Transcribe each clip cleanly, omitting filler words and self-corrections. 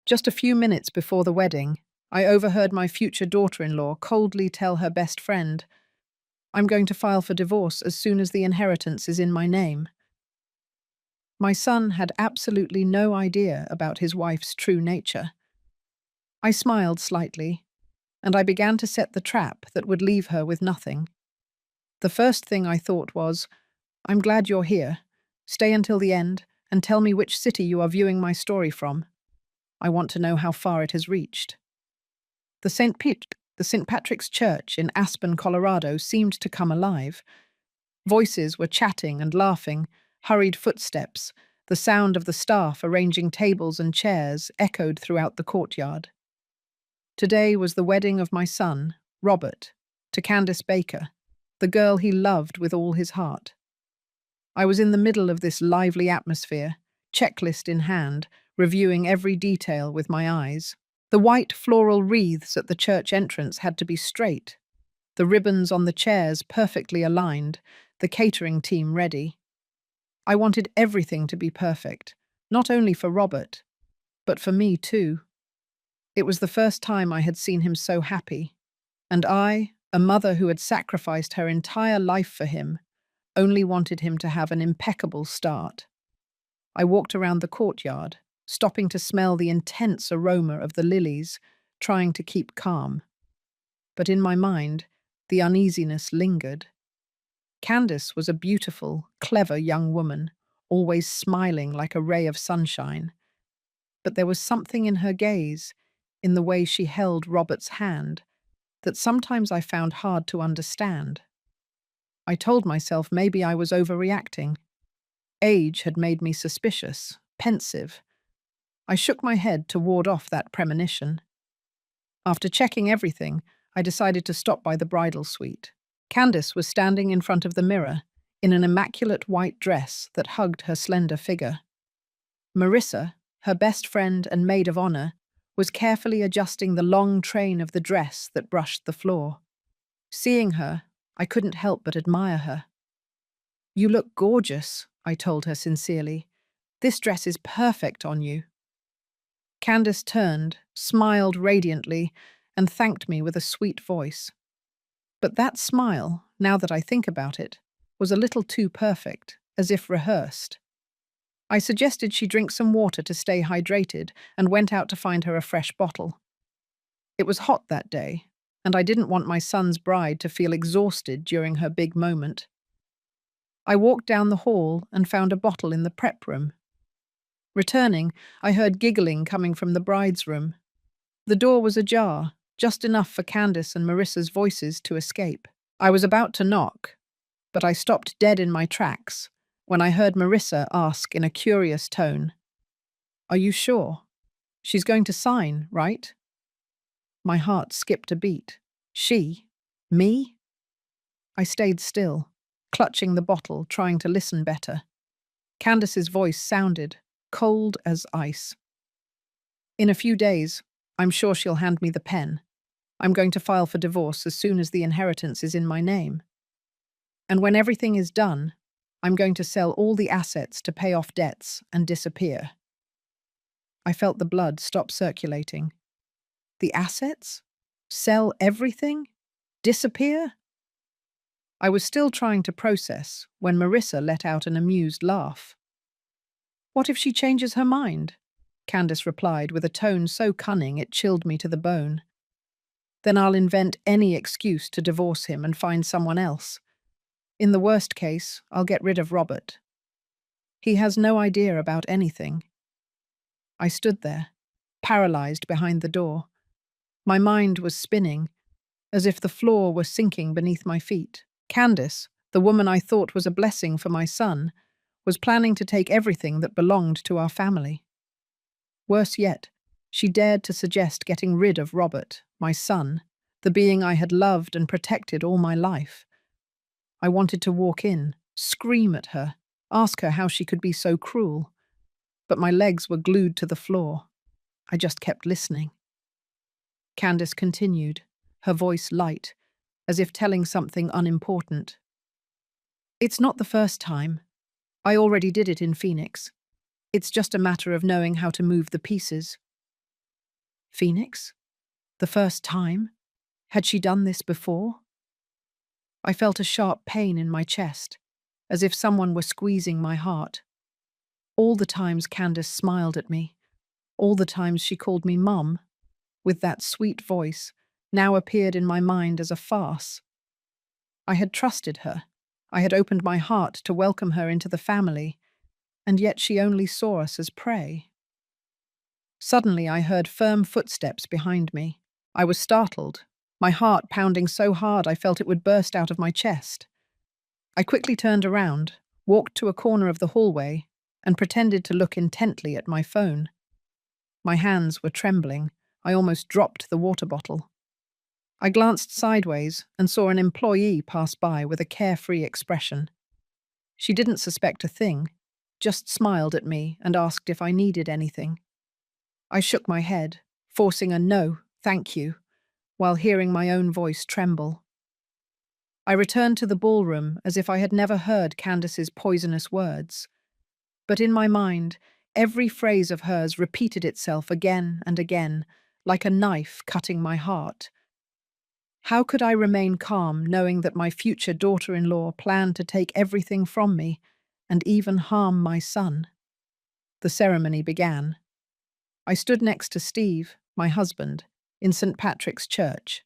Just a few minutes before the wedding, I overheard my future daughter-in-law coldly tell her best friend, "I'm going to file for divorce as soon as the inheritance is in my name." My son had absolutely no idea about his wife's true nature. I smiled slightly, and I began to set the trap that would leave her with nothing. The first thing I thought was, "I'm glad you're here. Stay until the end and tell me which city you are viewing my story from. I want to know how far it has reached." The St. Patrick's Church in Aspen, Colorado seemed to come alive. Voices were chatting and laughing, hurried footsteps, the sound of the staff arranging tables and chairs echoed throughout the courtyard. Today was the wedding of my son, Robert, to Candace Baker, the girl he loved with all his heart. I was in the middle of this lively atmosphere, checklist in hand, reviewing every detail with my eyes. The white floral wreaths at the church entrance had to be straight, the ribbons on the chairs perfectly aligned, the catering team ready. I wanted everything to be perfect, not only for Robert, but for me too. It was the first time I had seen him so happy, and I, a mother who had sacrificed her entire life for him, only wanted him to have an impeccable start. I walked around the courtyard, stopping to smell the intense aroma of the lilies, trying to keep calm. But in my mind, the uneasiness lingered. Candace was a beautiful, clever young woman, always smiling like a ray of sunshine. But there was something in her gaze, in the way she held Robert's hand, that sometimes I found hard to understand. I told myself maybe I was overreacting. Age had made me suspicious, pensive. I shook my head to ward off that premonition. After checking everything, I decided to stop by the bridal suite. Candace was standing in front of the mirror, in an immaculate white dress that hugged her slender figure. Marissa, her best friend and maid of honor, was carefully adjusting the long train of the dress that brushed the floor. Seeing her, I couldn't help but admire her. "You look gorgeous," I told her sincerely. "This dress is perfect on you." Candace turned, smiled radiantly, and thanked me with a sweet voice. But that smile, now that I think about it, was a little too perfect, as if rehearsed. I suggested she drink some water to stay hydrated and went out to find her a fresh bottle. It was hot that day, and I didn't want my son's bride to feel exhausted during her big moment. I walked down the hall and found a bottle in the prep room. Returning, I heard giggling coming from the bride's room. The door was ajar, just enough for Candace and Marissa's voices to escape. I was about to knock, but I stopped dead in my tracks when I heard Marissa ask in a curious tone, "Are you sure? She's going to sign, right?" My heart skipped a beat. She? Me? I stayed still, clutching the bottle, trying to listen better. Candace's voice sounded, cold as ice. "In a few days, I'm sure she'll hand me the pen. I'm going to file for divorce as soon as the inheritance is in my name. And when everything is done, I'm going to sell all the assets to pay off debts and disappear." I felt the blood stop circulating. The assets? Sell everything? Disappear? I was still trying to process when Marissa let out an amused laugh. "What if she changes her mind?" Candace replied with a tone so cunning it chilled me to the bone. "Then I'll invent any excuse to divorce him and find someone else. In the worst case, I'll get rid of Robert. He has no idea about anything." I stood there, paralyzed behind the door. My mind was spinning, as if the floor were sinking beneath my feet. Candace, the woman I thought was a blessing for my son, was planning to take everything that belonged to our family. Worse yet, she dared to suggest getting rid of Robert, my son, the being I had loved and protected all my life. I wanted to walk in, scream at her, ask her how she could be so cruel. But my legs were glued to the floor. I just kept listening. Candace continued, her voice light, as if telling something unimportant. "It's not the first time. I already did it in Phoenix. It's just a matter of knowing how to move the pieces. Phoenix? The first time? Had she done this before? I felt a sharp pain in my chest, as if someone were squeezing my heart. All the times Candace smiled at me, all the times she called me Mum, with that sweet voice, now appeared in my mind as a farce. I had trusted her. I had opened my heart to welcome her into the family, and yet she only saw us as prey. Suddenly I heard firm footsteps behind me. I was startled, my heart pounding so hard I felt it would burst out of my chest. I quickly turned around, walked to a corner of the hallway, and pretended to look intently at my phone. My hands were trembling. I almost dropped the water bottle. I glanced sideways and saw an employee pass by with a carefree expression. She didn't suspect a thing, just smiled at me and asked if I needed anything. I shook my head, forcing a no, thank you, while hearing my own voice tremble. I returned to the ballroom as if I had never heard Candace's poisonous words. But in my mind, every phrase of hers repeated itself again and again, like a knife cutting my heart. How could I remain calm knowing that my future daughter-in-law planned to take everything from me and even harm my son? The ceremony began. I stood next to Steve, my husband, in St. Patrick's Church.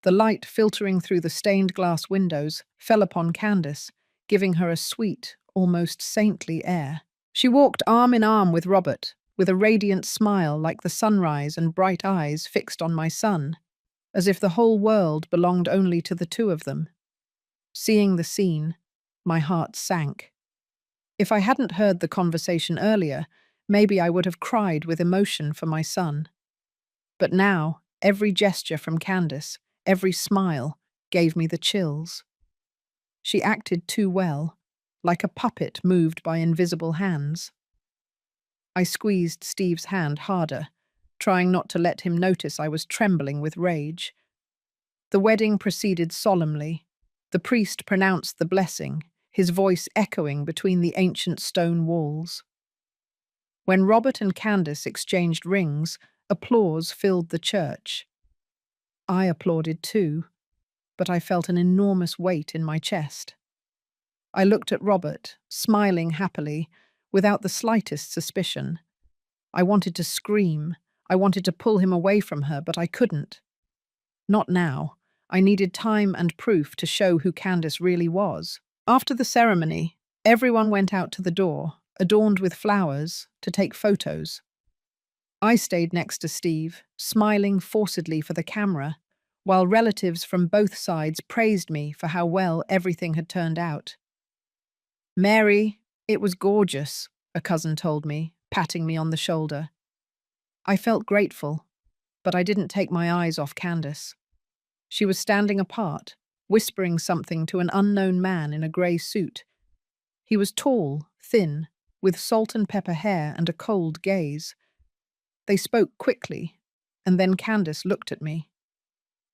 The light filtering through the stained glass windows fell upon Candace, giving her a sweet, almost saintly air. She walked arm in arm with Robert, with a radiant smile like the sunrise and bright eyes fixed on my son, as if the whole world belonged only to the two of them. Seeing the scene, my heart sank. If I hadn't heard the conversation earlier, maybe I would have cried with emotion for my son. But now, every gesture from Candace, every smile, gave me the chills. She acted too well, like a puppet moved by invisible hands. I squeezed Steve's hand harder, trying not to let him notice I was trembling with rage. The wedding proceeded solemnly. The priest pronounced the blessing, his voice echoing between the ancient stone walls. When Robert and Candace exchanged rings, applause filled the church. I applauded too, but I felt an enormous weight in my chest. I looked at Robert, smiling happily, without the slightest suspicion. I wanted to scream. I wanted to pull him away from her, but I couldn't. Not now. I needed time and proof to show who Candace really was. After the ceremony, everyone went out to the door, adorned with flowers, to take photos. I stayed next to Steve, smiling forcedly for the camera, while relatives from both sides praised me for how well everything had turned out. "Mary, it was gorgeous," a cousin told me, patting me on the shoulder. I felt grateful, but I didn't take my eyes off Candace. She was standing apart, whispering something to an unknown man in a grey suit. He was tall, thin, with salt and pepper hair and a cold gaze. They spoke quickly, and then Candace looked at me.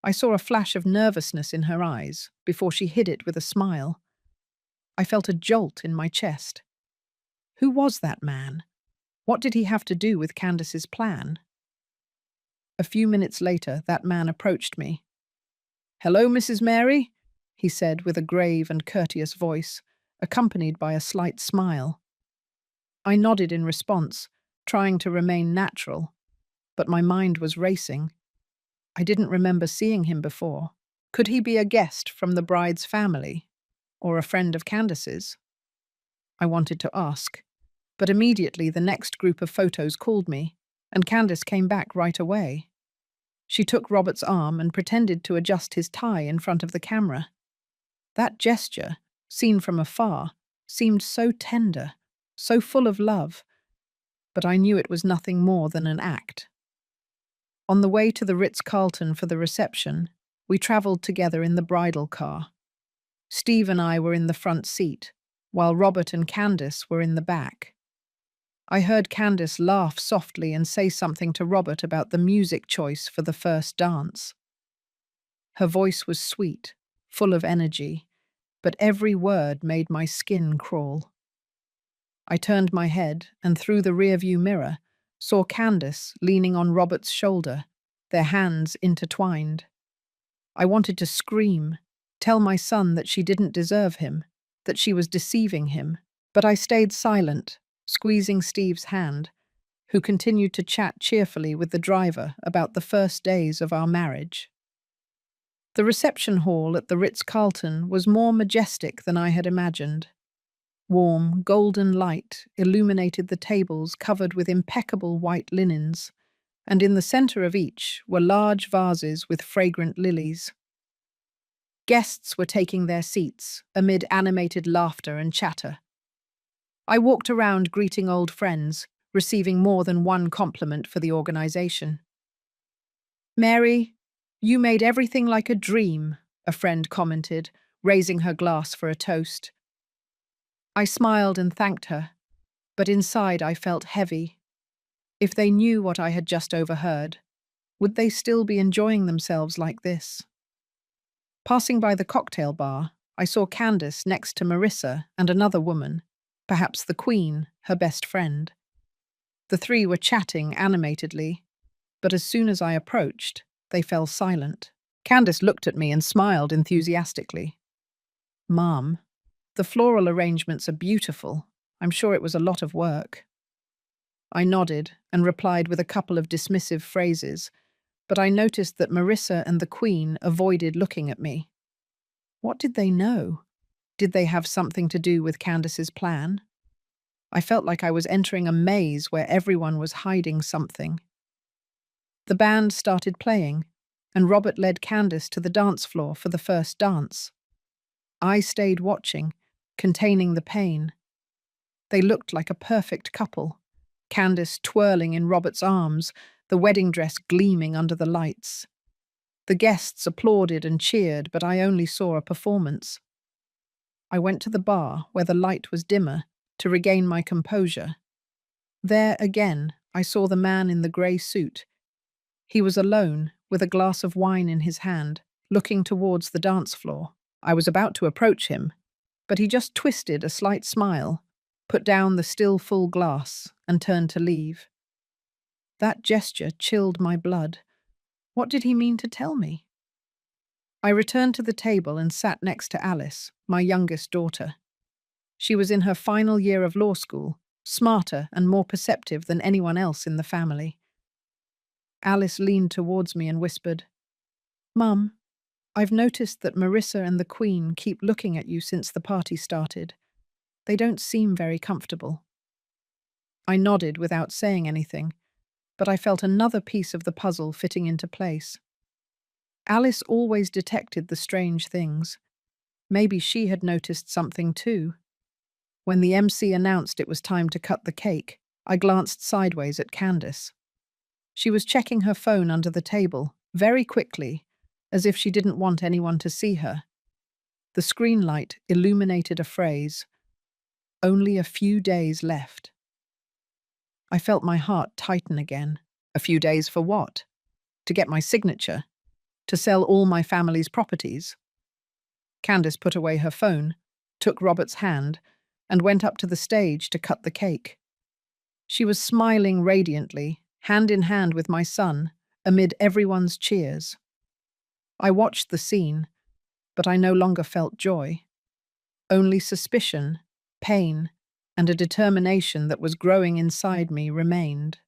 I saw a flash of nervousness in her eyes before she hid it with a smile. I felt a jolt in my chest. Who was that man? What did he have to do with Candace's plan? A few minutes later, that man approached me. "Hello, Mrs. Mary," he said with a grave and courteous voice, accompanied by a slight smile. I nodded in response, trying to remain natural, but my mind was racing. I didn't remember seeing him before. Could he be a guest from the bride's family, or a friend of Candace's? I wanted to ask, but immediately the next group of photos called me, and Candace came back right away. She took Robert's arm and pretended to adjust his tie in front of the camera. That gesture, seen from afar, seemed so tender, so full of love, but I knew it was nothing more than an act. On the way to the Ritz-Carlton for the reception, we travelled together in the bridal car. Steve and I were in the front seat, while Robert and Candace were in the back. I heard Candace laugh softly and say something to Robert about the music choice for the first dance. Her voice was sweet, full of energy, but every word made my skin crawl. I turned my head, and through the rearview mirror, saw Candace leaning on Robert's shoulder, their hands intertwined. I wanted to scream, tell my son that she didn't deserve him, that she was deceiving him, but I stayed silent, squeezing Steve's hand, who continued to chat cheerfully with the driver about the first days of our marriage. The reception hall at the Ritz-Carlton was more majestic than I had imagined. Warm, golden light illuminated the tables covered with impeccable white linens, and in the center of each were large vases with fragrant lilies. Guests were taking their seats amid animated laughter and chatter. I walked around greeting old friends, receiving more than one compliment for the organization. "Mary, you made everything like a dream," a friend commented, raising her glass for a toast. I smiled and thanked her, but inside I felt heavy. If they knew what I had just overheard, would they still be enjoying themselves like this? Passing by the cocktail bar, I saw Candace next to Marissa and another woman, perhaps the Queen, her best friend. The three were chatting animatedly, but as soon as I approached, they fell silent. Candace looked at me and smiled enthusiastically. "Mom, the floral arrangements are beautiful. I'm sure it was a lot of work." I nodded and replied with a couple of dismissive phrases, but I noticed that Marissa and the Queen avoided looking at me. What did they know? Did they have something to do with Candace's plan? I felt like I was entering a maze where everyone was hiding something. The band started playing, and Robert led Candace to the dance floor for the first dance. I stayed watching, containing the pain. They looked like a perfect couple, Candace twirling in Robert's arms, the wedding dress gleaming under the lights. The guests applauded and cheered, but I only saw a performance. I went to the bar, where the light was dimmer, to regain my composure. There again, I saw the man in the grey suit. He was alone, with a glass of wine in his hand, looking towards the dance floor. I was about to approach him, but he just twisted a slight smile, put down the still full glass, and turned to leave. That gesture chilled my blood. What did he mean to tell me? I returned to the table and sat next to Alice, my youngest daughter. She was in her final year of law school, smarter and more perceptive than anyone else in the family. Alice leaned towards me and whispered, "Mum, I've noticed that Marissa and the Queen keep looking at you since the party started. They don't seem very comfortable." I nodded without saying anything, but I felt another piece of the puzzle fitting into place. Alice always detected the strange things. Maybe she had noticed something too. When the MC announced it was time to cut the cake, I glanced sideways at Candace. She was checking her phone under the table, very quickly, as if she didn't want anyone to see her. The screen light illuminated a phrase, "Only a few days left." I felt my heart tighten again. A few days for what? To get my signature? To sell all my family's properties? Candace put away her phone, took Robert's hand, and went up to the stage to cut the cake. She was smiling radiantly, hand in hand with my son, amid everyone's cheers. I watched the scene, but I no longer felt joy. Only suspicion, pain, and a determination that was growing inside me remained.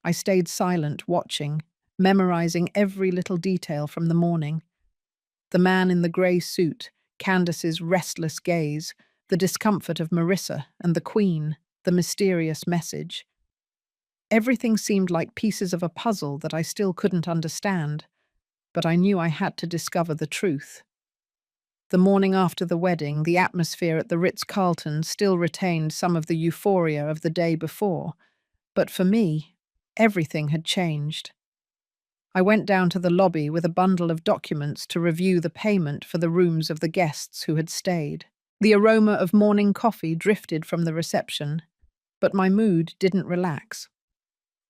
I stayed silent, watching, memorizing every little detail from the morning. The man in the grey suit, Candace's restless gaze, the discomfort of Marissa and the Queen, the mysterious message. Everything seemed like pieces of a puzzle that I still couldn't understand, but I knew I had to discover the truth. The morning after the wedding, the atmosphere at the Ritz-Carlton still retained some of the euphoria of the day before, but for me, everything had changed. I went down to the lobby with a bundle of documents to review the payment for the rooms of the guests who had stayed. The aroma of morning coffee drifted from the reception, but my mood didn't relax.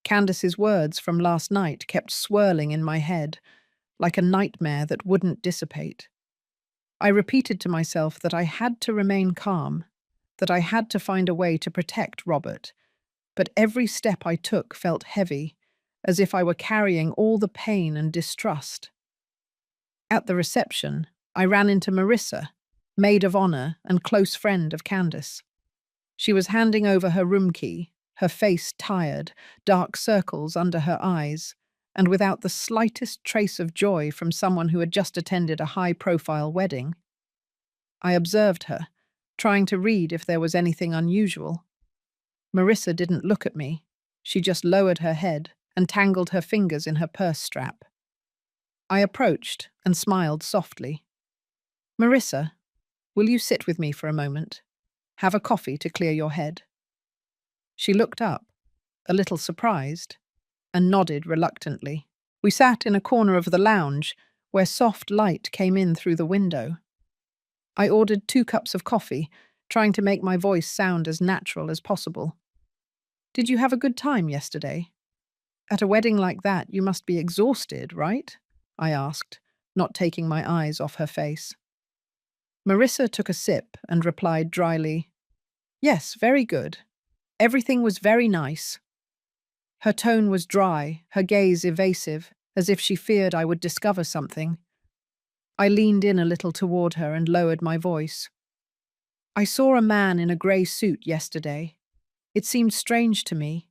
Candace's words from last night kept swirling in my head, like a nightmare that wouldn't dissipate. I repeated to myself that I had to remain calm, that I had to find a way to protect Robert, but every step I took felt heavy, as if I were carrying all the pain and distrust. At the reception, I ran into Marissa, maid of honor and close friend of Candace. She was handing over her room key, her face tired, dark circles under her eyes, and without the slightest trace of joy from someone who had just attended a high-profile wedding. I observed her, trying to read if there was anything unusual. Marissa didn't look at me. She just lowered her head and tangled her fingers in her purse strap. I approached and smiled softly. "Marissa, will you sit with me for a moment? Have a coffee to clear your head." She looked up, a little surprised, and nodded reluctantly. We sat in a corner of the lounge, where soft light came in through the window. I ordered 2 cups of coffee, trying to make my voice sound as natural as possible. "Did you have a good time yesterday? At a wedding like that, you must be exhausted, right?" I asked, not taking my eyes off her face. Marissa took a sip and replied dryly, "Yes, very good. Everything was very nice." Her tone was dry, her gaze evasive, as if she feared I would discover something. I leaned in a little toward her and lowered my voice. "I saw a man in a grey suit yesterday. It seemed strange to me.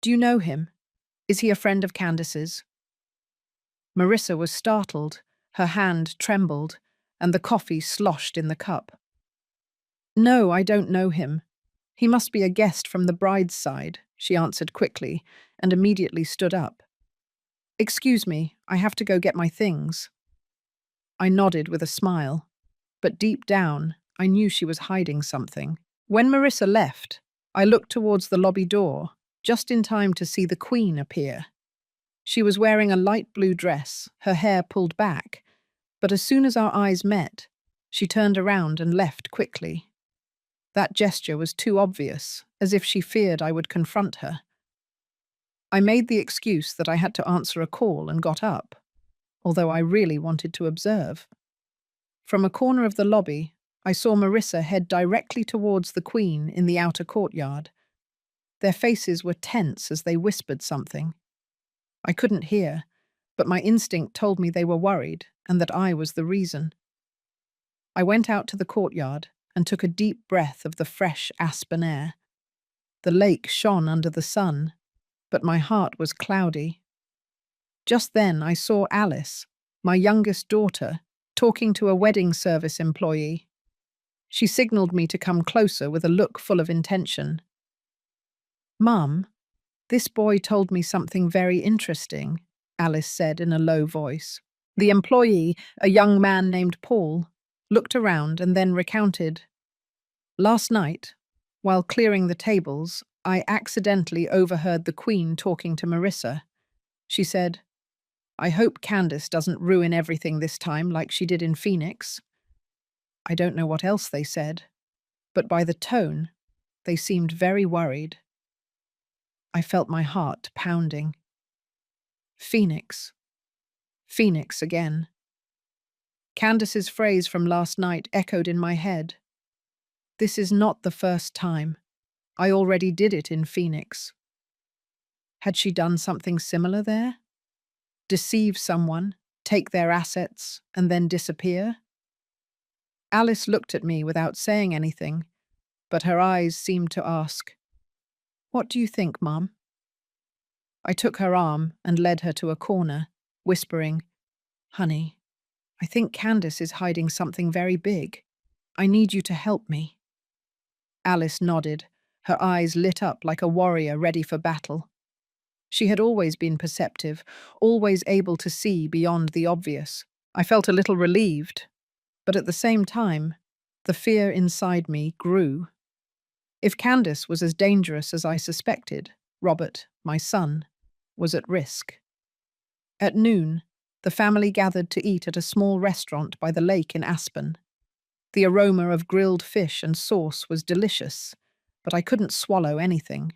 Do you know him? Is he a friend of Candace's?" Marissa was startled, her hand trembled, and the coffee sloshed in the cup. "No, I don't know him. He must be a guest from the bride's side," she answered quickly, and immediately stood up. "Excuse me, I have to go get my things." I nodded with a smile, but deep down, I knew she was hiding something. When Marissa left, I looked towards the lobby door, just in time to see the Queen appear. She was wearing a light blue dress, her hair pulled back, but as soon as our eyes met, she turned around and left quickly. That gesture was too obvious, as if she feared I would confront her. I made the excuse that I had to answer a call and got up, although I really wanted to observe. From a corner of the lobby, I saw Marissa head directly towards the Queen in the outer courtyard. Their faces were tense as they whispered something. I couldn't hear, but my instinct told me they were worried and that I was the reason. I went out to the courtyard and took a deep breath of the fresh aspen air. The lake shone under the sun, but my heart was cloudy. Just then I saw Alice, my youngest daughter, talking to a wedding service employee. She signaled me to come closer with a look full of intention. "Mum, this boy told me something very interesting," Alice said in a low voice. The employee, a young man named Paul, looked around and then recounted. "Last night, while clearing the tables, I accidentally overheard the Queen talking to Marissa. She said, 'I hope Candace doesn't ruin everything this time like she did in Phoenix.' I don't know what else they said, but by the tone, they seemed very worried." I felt my heart pounding. Phoenix. Phoenix again. Candace's phrase from last night echoed in my head. This is not the first time. I already did it in Phoenix. Had she done something similar there? Deceive someone, take their assets, and then disappear? Alice looked at me without saying anything, but her eyes seemed to ask, "What do you think, Mum?" I took her arm and led her to a corner, whispering, "Honey, I think Candace is hiding something very big. I need you to help me." Alice nodded, her eyes lit up like a warrior ready for battle. She had always been perceptive, always able to see beyond the obvious. I felt a little relieved, but at the same time, the fear inside me grew. If Candace was as dangerous as I suspected, Robert, my son, was at risk. At noon, the family gathered to eat at a small restaurant by the lake in Aspen. The aroma of grilled fish and sauce was delicious, but I couldn't swallow anything.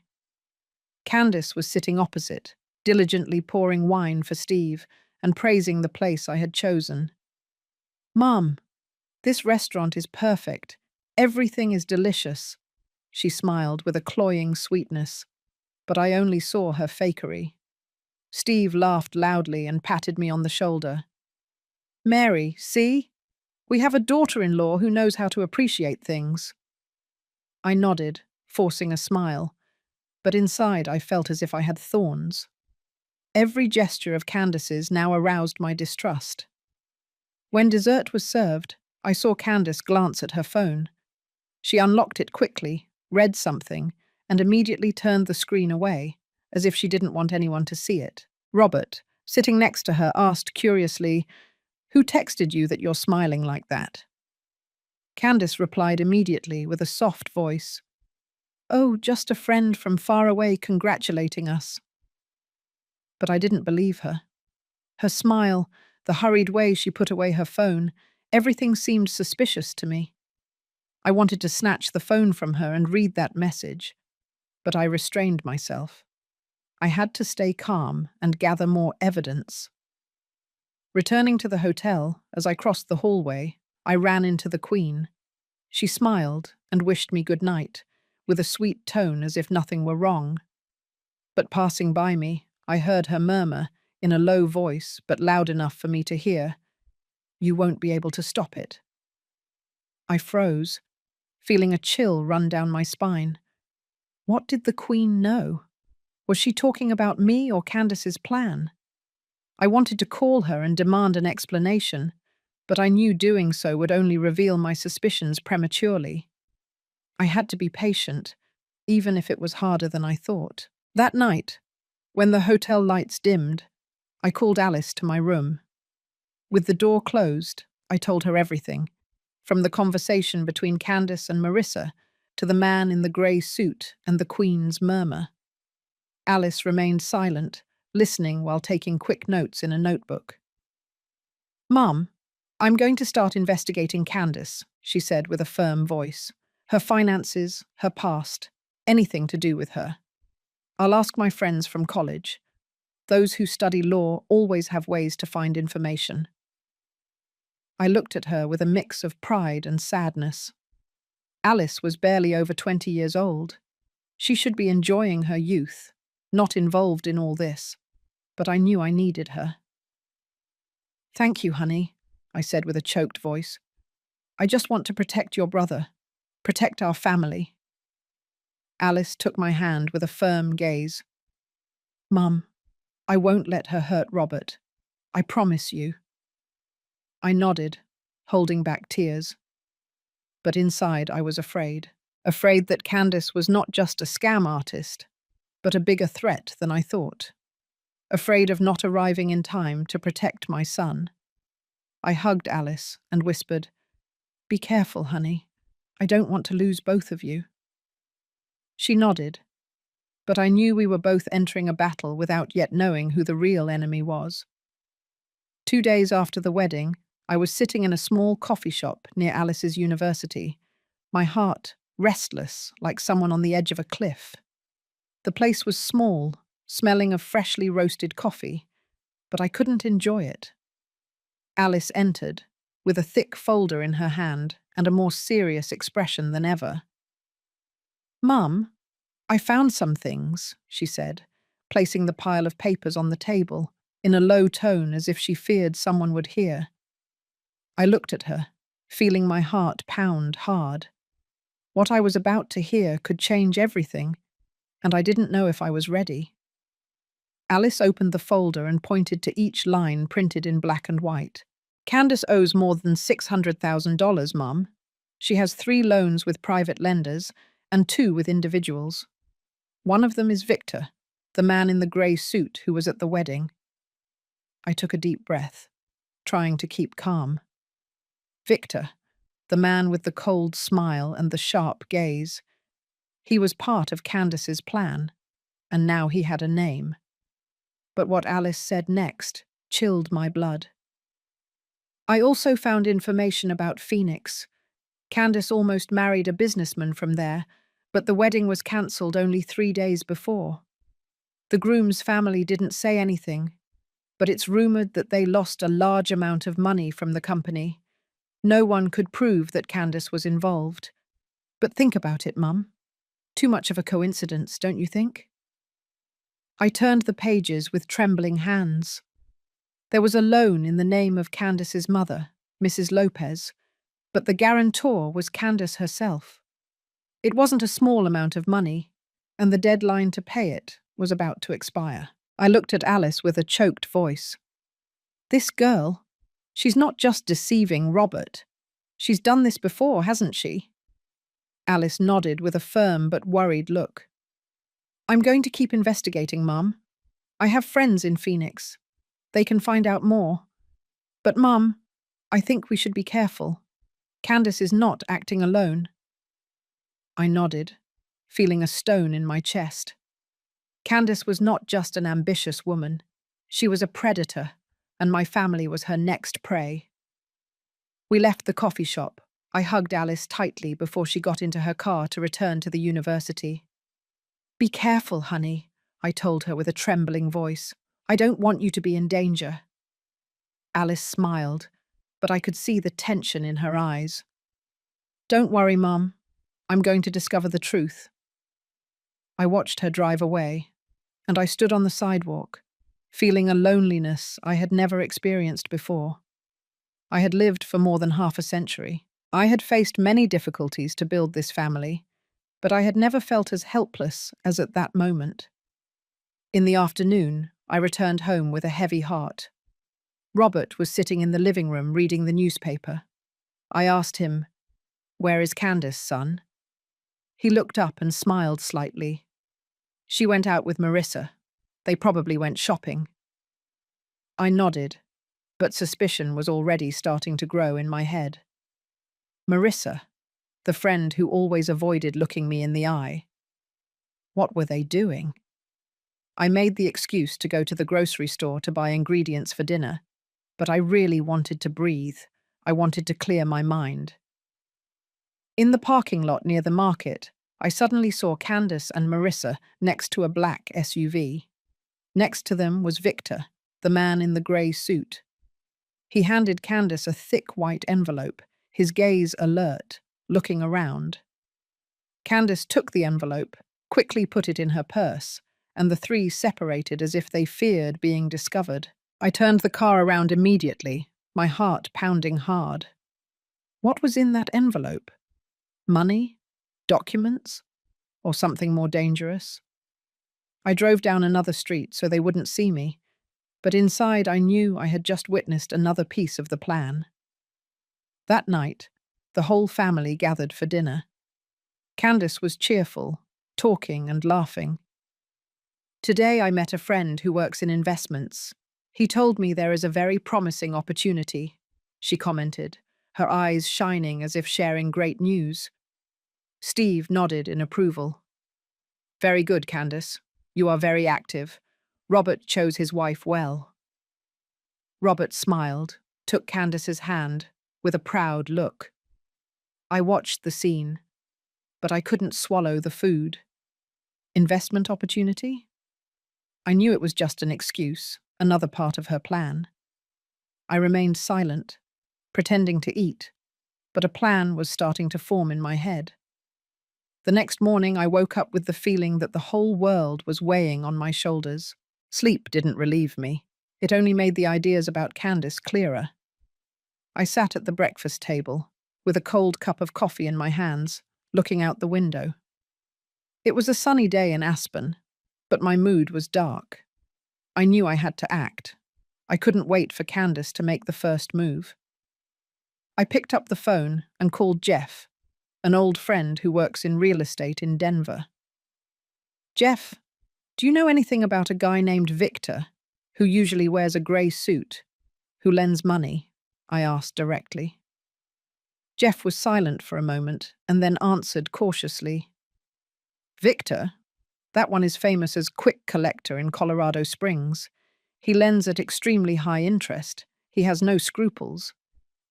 Candace was sitting opposite, diligently pouring wine for Steve and praising the place I had chosen. "Mom, this restaurant is perfect. Everything is delicious," she smiled with a cloying sweetness. but I only saw her fakery. Steve laughed loudly and patted me on the shoulder. Mary, see? We have a daughter-in-law who knows how to appreciate things. I nodded, forcing a smile, but inside I felt as if I had thorns. Every gesture of Candace's now aroused my distrust. When dessert was served, I saw Candace glance at her phone. She unlocked it quickly, read something, and immediately turned the screen away, as if she didn't want anyone to see it. Robert, sitting next to her, asked curiously, "Who texted you that you're smiling like that?" Candace replied immediately with a soft voice, "Oh, just a friend from far away congratulating us." But I didn't believe her. Her smile, the hurried way she put away her phone, everything seemed suspicious to me. I wanted to snatch the phone from her and read that message, but I restrained myself. I had to stay calm and gather more evidence. Returning to the hotel, as I crossed the hallway, I ran into the Queen. She smiled and wished me good night, with a sweet tone as if nothing were wrong. But passing by me, I heard her murmur, in a low voice but loud enough for me to hear, "You won't be able to stop it." I froze, feeling a chill run down my spine. What did the Queen know? Was she talking about me or Candace's plan? I wanted to call her and demand an explanation, but I knew doing so would only reveal my suspicions prematurely. I had to be patient, even if it was harder than I thought. That night, when the hotel lights dimmed, I called Alice to my room. With the door closed, I told her everything, from the conversation between Candace and Marissa to the man in the grey suit and the Queen's murmur. Alice remained silent, listening while taking quick notes in a notebook. "Mum, I'm going to start investigating Candace," she said with a firm voice. "Her finances, her past, anything to do with her. I'll ask my friends from college. Those who study law always have ways to find information." I looked at her with a mix of pride and sadness. Alice was barely over 20 years old. She should be enjoying her youth, not involved in all this. But I knew I needed her. "Thank you, honey," I said with a choked voice. "I just want to protect your brother, protect our family." Alice took my hand with a firm gaze. "Mum, I won't let her hurt Robert. I promise you." I nodded, holding back tears. But inside I was afraid that Candace was not just a scam artist, but a bigger threat than I thought. Afraid of not arriving in time to protect my son. I hugged Alice and whispered, "Be careful, honey. I don't want to lose both of you." She nodded, but I knew we were both entering a battle without yet knowing who the real enemy was. 2 days after the wedding, I was sitting in a small coffee shop near Alice's university, my heart restless like someone on the edge of a cliff. The place was small, smelling of freshly roasted coffee, but I couldn't enjoy it. Alice entered, with a thick folder in her hand and a more serious expression than ever. "Mum, I found some things," she said, placing the pile of papers on the table, in a low tone as if she feared someone would hear. I looked at her, feeling my heart pound hard. What I was about to hear could change everything, and I didn't know if I was ready. Alice opened the folder and pointed to each line printed in black and white. "Candace owes more than $600,000, Mum. She has 3 loans with private lenders and 2 with individuals. One of them is Victor, the man in the grey suit who was at the wedding." I took a deep breath, trying to keep calm. Victor, the man with the cold smile and the sharp gaze. He was part of Candace's plan, and now he had a name. But what Alice said next chilled my blood. "I also found information about Phoenix. Candace almost married a businessman from there, but the wedding was cancelled only 3 days before. The groom's family didn't say anything, but it's rumored that they lost a large amount of money from the company. No one could prove that Candace was involved. But think about it, Mum. Too much of a coincidence, don't you think?" I turned the pages with trembling hands. There was a loan in the name of Candace's mother, Mrs. Lopez, but the guarantor was Candace herself. It wasn't a small amount of money, and the deadline to pay it was about to expire. I looked at Alice with a choked voice. This girl, she's not just deceiving Robert. She's done this before, hasn't she? Alice nodded with a firm but worried look. I'm going to keep investigating, Mum. I have friends in Phoenix. They can find out more. But, Mum, I think we should be careful. Candace is not acting alone. I nodded, feeling a stone in my chest. Candace was not just an ambitious woman. She was a predator, and my family was her next prey. We left the coffee shop. I hugged Alice tightly before she got into her car to return to the university. Be careful, honey, I told her with a trembling voice. I don't want you to be in danger. Alice smiled, but I could see the tension in her eyes. Don't worry, Mum. I'm going to discover the truth. I watched her drive away, and I stood on the sidewalk, feeling a loneliness I had never experienced before. I had lived for more than half a century. I had faced many difficulties to build this family, but I had never felt as helpless as at that moment. In the afternoon, I returned home with a heavy heart. Robert was sitting in the living room reading the newspaper. I asked him, "Where is Candace, son?" He looked up and smiled slightly. She went out with Marissa. They probably went shopping. I nodded, but suspicion was already starting to grow in my head. Marissa, the friend who always avoided looking me in the eye. What were they doing? I made the excuse to go to the grocery store to buy ingredients for dinner, but I really wanted to breathe. I wanted to clear my mind. In the parking lot near the market, I suddenly saw Candace and Marissa next to a black SUV. Next to them was Victor, the man in the grey suit. He handed Candace a thick white envelope, his gaze alert, looking around. Candace took the envelope, quickly put it in her purse, and the three separated as if they feared being discovered. I turned the car around immediately, my heart pounding hard. What was in that envelope? Money? Documents? Or something more dangerous? I drove down another street so they wouldn't see me, but inside I knew I had just witnessed another piece of the plan. That night, the whole family gathered for dinner. Candace was cheerful, talking and laughing. Today I met a friend who works in investments. He told me there is a very promising opportunity, she commented, her eyes shining as if sharing great news. Steve nodded in approval. Very good, Candace. You are very active. Robert chose his wife well. Robert smiled, took Candace's hand, with a proud look. I watched the scene, but I couldn't swallow the food. Investment opportunity? I knew it was just an excuse, another part of her plan. I remained silent, pretending to eat, but a plan was starting to form in my head. The next morning I woke up with the feeling that the whole world was weighing on my shoulders. Sleep didn't relieve me. It only made the ideas about Candace clearer. I sat at the breakfast table, with a cold cup of coffee in my hands, looking out the window. It was a sunny day in Aspen, but my mood was dark. I knew I had to act. I couldn't wait for Candace to make the first move. I picked up the phone and called Jeff, an old friend who works in real estate in Denver. Jeff, do you know anything about a guy named Victor, who usually wears a grey suit, who lends money? I asked directly. Jeff was silent for a moment and then answered cautiously. Victor? That one is famous as Quick Collector in Colorado Springs. He lends at extremely high interest. He has no scruples.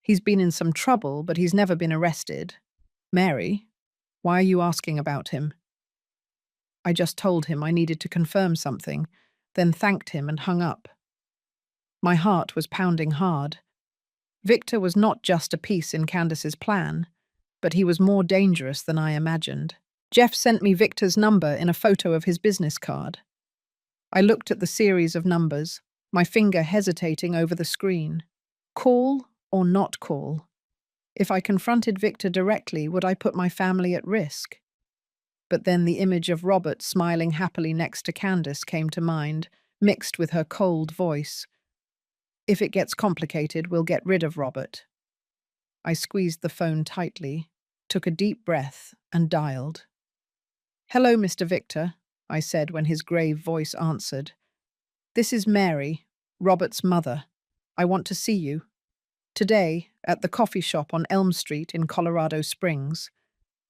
He's been in some trouble, but he's never been arrested. Mary, why are you asking about him? I just told him I needed to confirm something, then thanked him and hung up. My heart was pounding hard. Victor was not just a piece in Candace's plan, but he was more dangerous than I imagined. Jeff sent me Victor's number in a photo of his business card. I looked at the series of numbers, my finger hesitating over the screen. Call or not call? If I confronted Victor directly, would I put my family at risk? But then the image of Robert smiling happily next to Candace came to mind, mixed with her cold voice. If it gets complicated, we'll get rid of Robert. I squeezed the phone tightly, took a deep breath, and dialed. Hello, Mr. Victor, I said when his grave voice answered. This is Mary, Robert's mother. I want to see you. Today, at the coffee shop on Elm Street in Colorado Springs.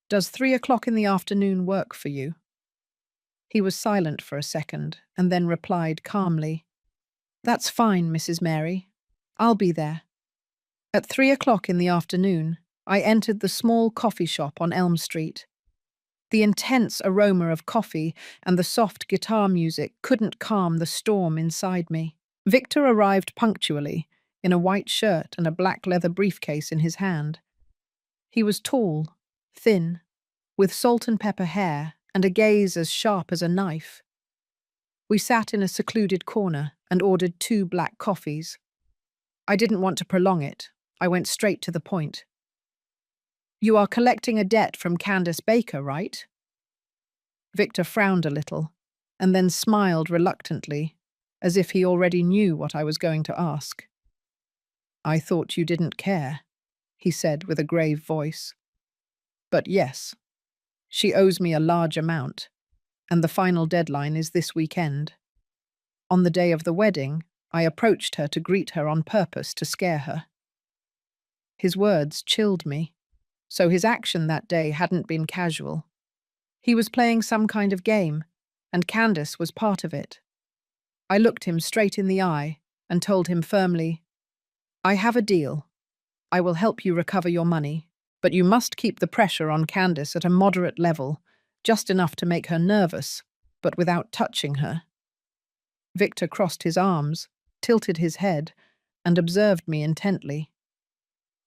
Does 3 o'clock in the afternoon work for you? He was silent for a second, and then replied calmly, That's fine, Mrs. Mary. I'll be there. At 3 o'clock in the afternoon, I entered the small coffee shop on Elm Street. The intense aroma of coffee and the soft guitar music couldn't calm the storm inside me. Victor arrived punctually, in a white shirt and a black leather briefcase in his hand. He was tall, thin, with salt and pepper hair and a gaze as sharp as a knife. We sat in a secluded corner and ordered 2 black coffees. I didn't want to prolong it. I went straight to the point. You are collecting a debt from Candace Baker, right? Victor frowned a little, and then smiled reluctantly, as if he already knew what I was going to ask. I thought you didn't care, he said with a grave voice. But yes, she owes me a large amount, and the final deadline is this weekend. On the day of the wedding, I approached her to greet her on purpose to scare her. His words chilled me, so his action that day hadn't been casual. He was playing some kind of game, and Candace was part of it. I looked him straight in the eye and told him firmly, I have a deal. I will help you recover your money, but you must keep the pressure on Candace at a moderate level, just enough to make her nervous, but without touching her. Victor crossed his arms, tilted his head, and observed me intently.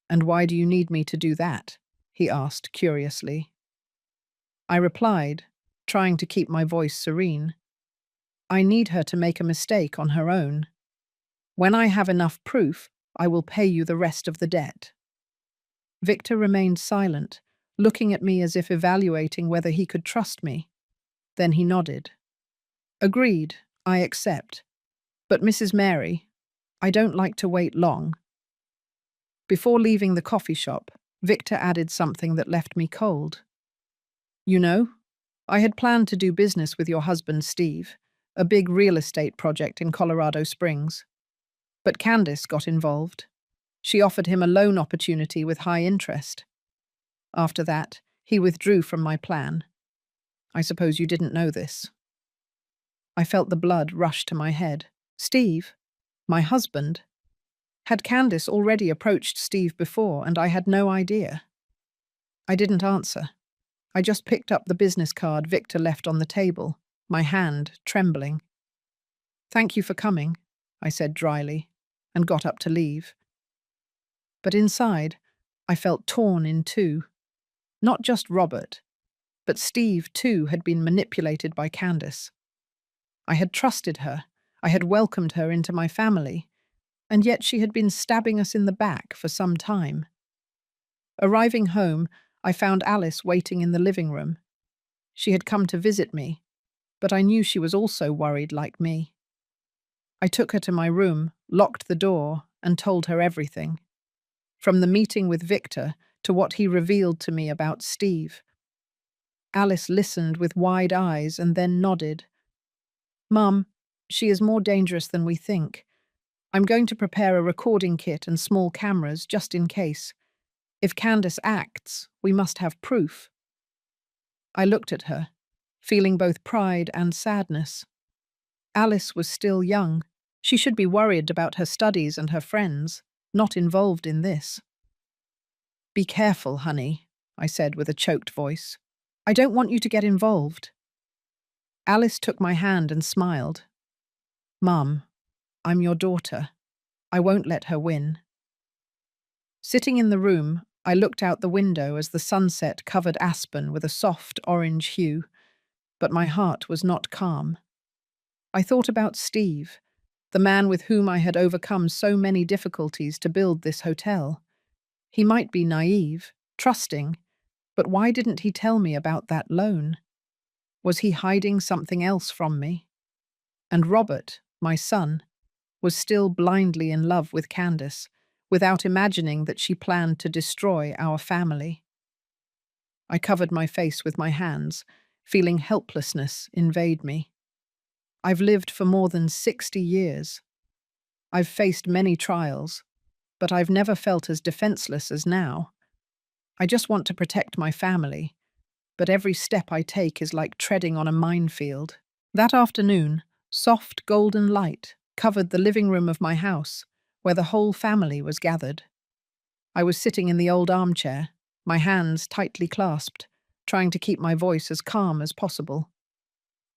And why do you need me to do that? He asked curiously. I replied, trying to keep my voice serene. I need her to make a mistake on her own. When I have enough proof, I will pay you the rest of the debt. Victor remained silent, looking at me as if evaluating whether he could trust me. Then he nodded. Agreed, I accept. But Mrs. Mary, I don't like to wait long. Before leaving the coffee shop, Victor added something that left me cold. You know, I had planned to do business with your husband, Steve, a big real estate project in Colorado Springs. But Candace got involved. She offered him a loan opportunity with high interest. After that, he withdrew from my plan. I suppose you didn't know this. I felt the blood rush to my head. Steve, my husband. Had Candace already approached Steve before, and I had no idea? I didn't answer. I just picked up the business card Victor left on the table, my hand trembling. Thank you for coming, I said dryly, and got up to leave. But inside, I felt torn in two. Not just Robert, but Steve too had been manipulated by Candace. I had trusted her, I had welcomed her into my family, and yet she had been stabbing us in the back for some time. Arriving home, I found Alice waiting in the living room. She had come to visit me, but I knew she was also worried like me. I took her to my room, locked the door, and told her everything. From the meeting with Victor to what he revealed to me about Steve. Alice listened with wide eyes and then nodded. Mum, she is more dangerous than we think. I'm going to prepare a recording kit and small cameras just in case. If Candace acts, we must have proof. I looked at her, feeling both pride and sadness. Alice was still young. She should be worried about her studies and her friends, not involved in this. Be careful, honey, I said with a choked voice. I don't want you to get involved. Alice took my hand and smiled. Mum, I'm your daughter. I won't let her win. Sitting in the room, I looked out the window as the sunset covered Aspen with a soft orange hue, but my heart was not calm. I thought about Steve, the man with whom I had overcome so many difficulties to build this hotel. He might be naive, trusting, but why didn't he tell me about that loan? Was he hiding something else from me? And Robert, my son, was still blindly in love with Candace, without imagining that she planned to destroy our family. I covered my face with my hands, feeling helplessness invade me. I've lived for more than 60 years. I've faced many trials, but I've never felt as defenseless as now. I just want to protect my family, but every step I take is like treading on a minefield. That afternoon, soft golden light covered the living room of my house, where the whole family was gathered. I was sitting in the old armchair, my hands tightly clasped, trying to keep my voice as calm as possible.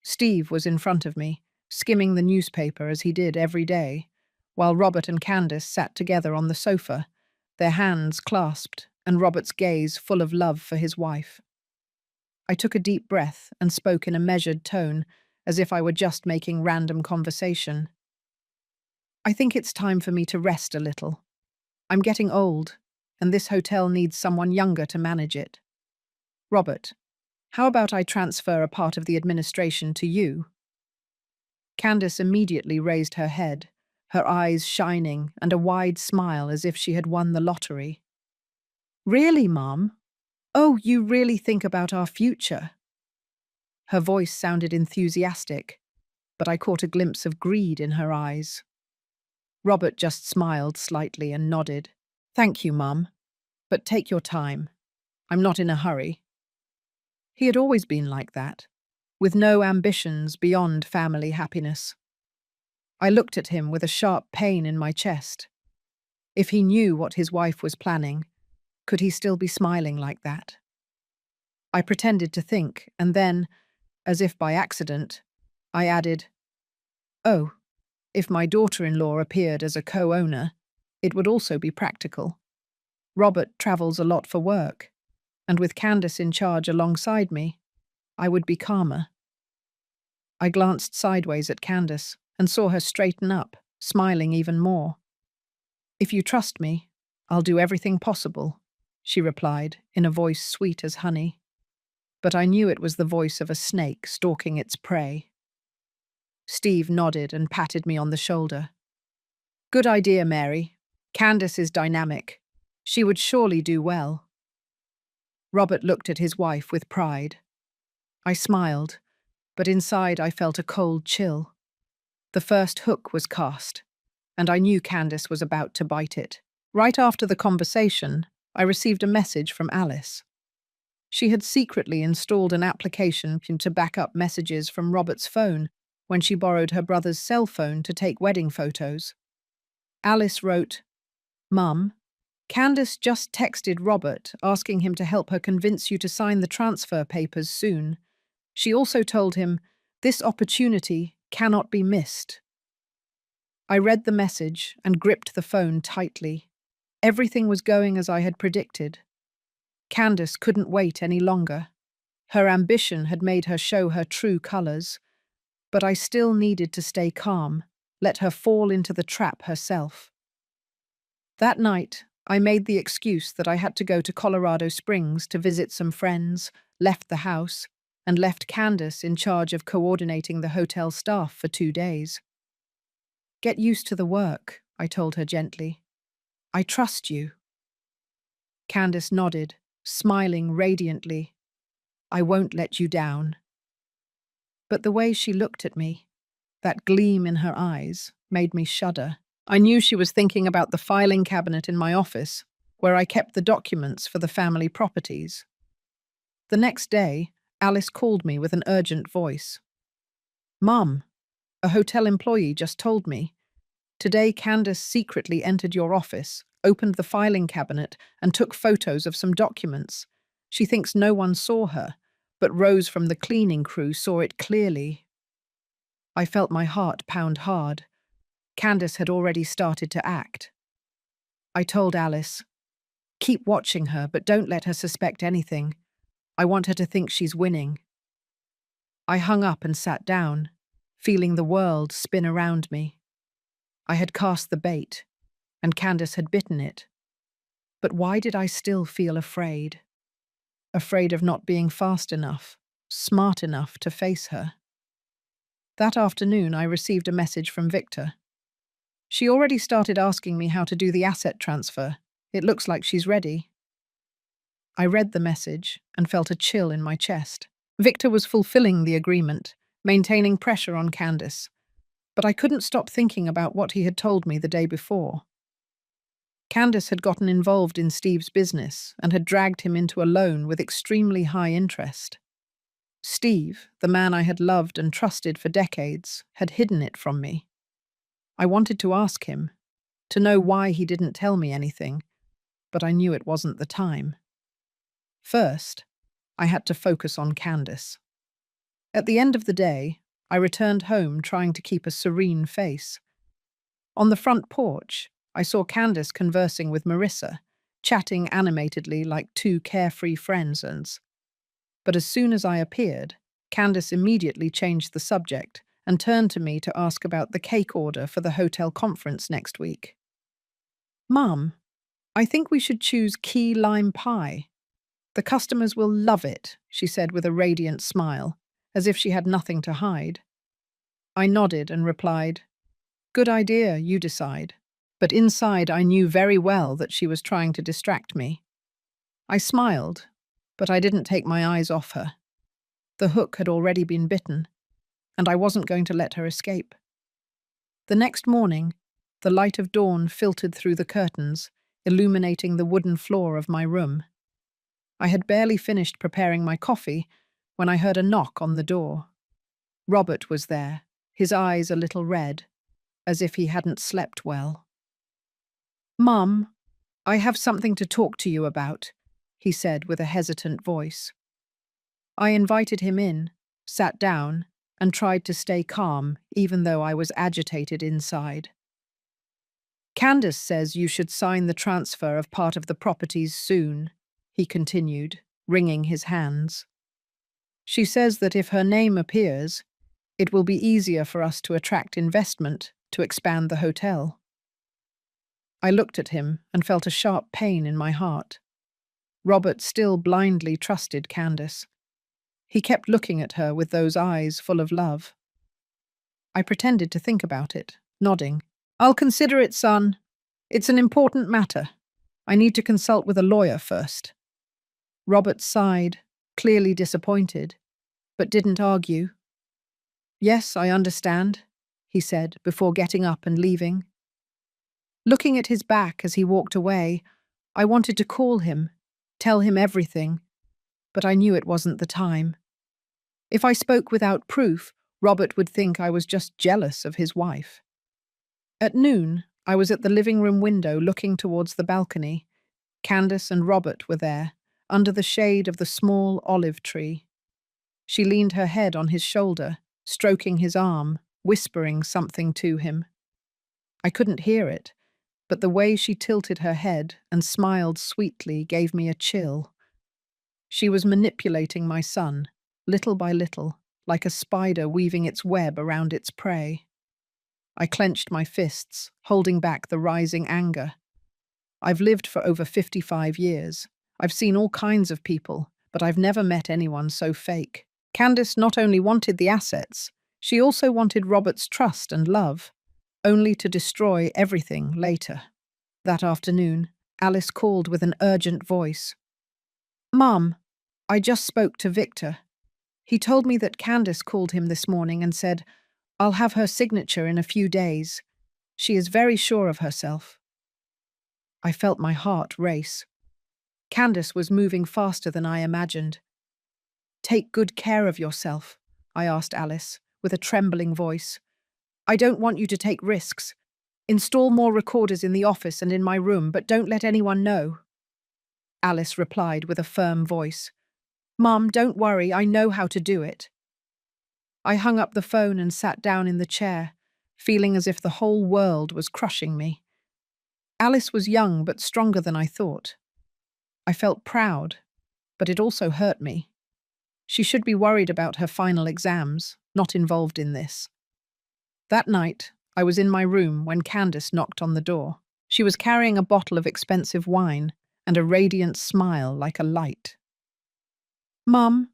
Steve was in front of me, skimming the newspaper as he did every day, while Robert and Candace sat together on the sofa, their hands clasped and Robert's gaze full of love for his wife. I took a deep breath and spoke in a measured tone, as if I were just making random conversation. I think it's time for me to rest a little. I'm getting old, and this hotel needs someone younger to manage it. Robert, how about I transfer a part of the administration to you? Candace immediately raised her head, her eyes shining and a wide smile as if she had won the lottery. Really, Mom? Oh, you really think about our future? Her voice sounded enthusiastic, but I caught a glimpse of greed in her eyes. Robert just smiled slightly and nodded. Thank you, Mum, but take your time. I'm not in a hurry. He had always been like that, with no ambitions beyond family happiness. I looked at him with a sharp pain in my chest. If he knew what his wife was planning, could he still be smiling like that? I pretended to think, and then, as if by accident, I added, "Oh, if my daughter-in-law appeared as a co-owner, it would also be practical. Robert travels a lot for work, and with Candace in charge alongside me, I would be calmer." I glanced sideways at Candace and saw her straighten up, smiling even more. "If you trust me, I'll do everything possible," she replied in a voice sweet as honey. But I knew it was the voice of a snake stalking its prey. Steve nodded and patted me on the shoulder. "Good idea, Mary. Candace is dynamic. She would surely do well." Robert looked at his wife with pride. I smiled, but inside I felt a cold chill. The first hook was cast, and I knew Candace was about to bite it. Right after the conversation, I received a message from Alice. She had secretly installed an application to back up messages from Robert's phone when she borrowed her brother's cell phone to take wedding photos. Alice wrote, "Mum, Candace just texted Robert asking him to help her convince you to sign the transfer papers soon. She also told him, 'This opportunity cannot be missed.'" I read the message and gripped the phone tightly. Everything was going as I had predicted. Candace couldn't wait any longer. Her ambition had made her show her true colours, but I still needed to stay calm, let her fall into the trap herself. That night, I made the excuse that I had to go to Colorado Springs to visit some friends, left the house, and left Candace in charge of coordinating the hotel staff for 2 days. "Get used to the work," I told her gently. "I trust you." Candace nodded, smiling radiantly. "I won't let you down." But the way she looked at me, that gleam in her eyes, made me shudder. I knew she was thinking about the filing cabinet in my office, where I kept the documents for the family properties. The next day, Alice called me with an urgent voice. "Mum, a hotel employee just told me. Today Candace secretly entered your office, opened the filing cabinet, and took photos of some documents. She thinks no one saw her, but Rose from the cleaning crew saw it clearly." I felt my heart pound hard. Candace had already started to act. I told Alice, "Keep watching her, but don't let her suspect anything. I want her to think she's winning." I hung up and sat down, feeling the world spin around me. I had cast the bait, and Candace had bitten it. But why did I still feel afraid? Afraid of not being fast enough, smart enough to face her. That afternoon, I received a message from Victor. She already started asking me how to do the asset transfer. It looks like she's ready. I read the message and felt a chill in my chest. Victor was fulfilling the agreement, maintaining pressure on Candace, but I couldn't stop thinking about what he had told me the day before. Candace had gotten involved in Steve's business and had dragged him into a loan with extremely high interest. Steve, the man I had loved and trusted for decades, had hidden it from me. I wanted to ask him, to know why he didn't tell me anything, but I knew it wasn't the time. First, I had to focus on Candace. At the end of the day, I returned home trying to keep a serene face. On the front porch, I saw Candace conversing with Marissa, chatting animatedly like two carefree friends. But as soon as I appeared, Candace immediately changed the subject and turned to me to ask about the cake order for the hotel conference next week. "Mum, I think we should choose key lime pie. The customers will love it," she said with a radiant smile, as if she had nothing to hide. I nodded and replied, "Good idea, you decide." But inside I knew very well that she was trying to distract me. I smiled, but I didn't take my eyes off her. The hook had already been bitten, and I wasn't going to let her escape. The next morning, the light of dawn filtered through the curtains, illuminating the wooden floor of my room. I had barely finished preparing my coffee when I heard a knock on the door. Robert was there, his eyes a little red, as if he hadn't slept well. "Mum, I have something to talk to you about," he said with a hesitant voice. I invited him in, sat down, and tried to stay calm, even though I was agitated inside. "Candace says you should sign the transfer of part of the properties soon," he continued, wringing his hands. "She says that if her name appears, it will be easier for us to attract investment to expand the hotel." I looked at him and felt a sharp pain in my heart. Robert still blindly trusted Candace. He kept looking at her with those eyes full of love. I pretended to think about it, nodding. "I'll consider it, son. It's an important matter. I need to consult with a lawyer first." Robert sighed, clearly disappointed, but didn't argue. "Yes, I understand," he said before getting up and leaving. Looking at his back as he walked away, I wanted to call him, tell him everything, but I knew it wasn't the time. If I spoke without proof, Robert would think I was just jealous of his wife. At noon, I was at the living room window looking towards the balcony. Candace and Robert were there, under the shade of the small olive tree. She leaned her head on his shoulder, stroking his arm, whispering something to him. I couldn't hear it, but the way she tilted her head and smiled sweetly gave me a chill. She was manipulating my son, little by little, like a spider weaving its web around its prey. I clenched my fists, holding back the rising anger. I've lived for over 55 years. I've seen all kinds of people, but I've never met anyone so fake. Candace not only wanted the assets, she also wanted Robert's trust and love, only to destroy everything later. That afternoon, Alice called with an urgent voice. "Mum, I just spoke to Victor. He told me that Candace called him this morning and said, 'I'll have her signature in a few days. She is very sure of herself.'" I felt my heart race. Candace was moving faster than I imagined. "Take good care of yourself," I asked Alice, with a trembling voice. "I don't want you to take risks. Install more recorders in the office and in my room, but don't let anyone know." Alice replied with a firm voice. "Mum, don't worry, I know how to do it." I hung up the phone and sat down in the chair, feeling as if the whole world was crushing me. Alice was young but stronger than I thought. I felt proud, but it also hurt me. She should be worried about her final exams, not involved in this. That night, I was in my room when Candace knocked on the door. She was carrying a bottle of expensive wine and a radiant smile like a light. "Mum,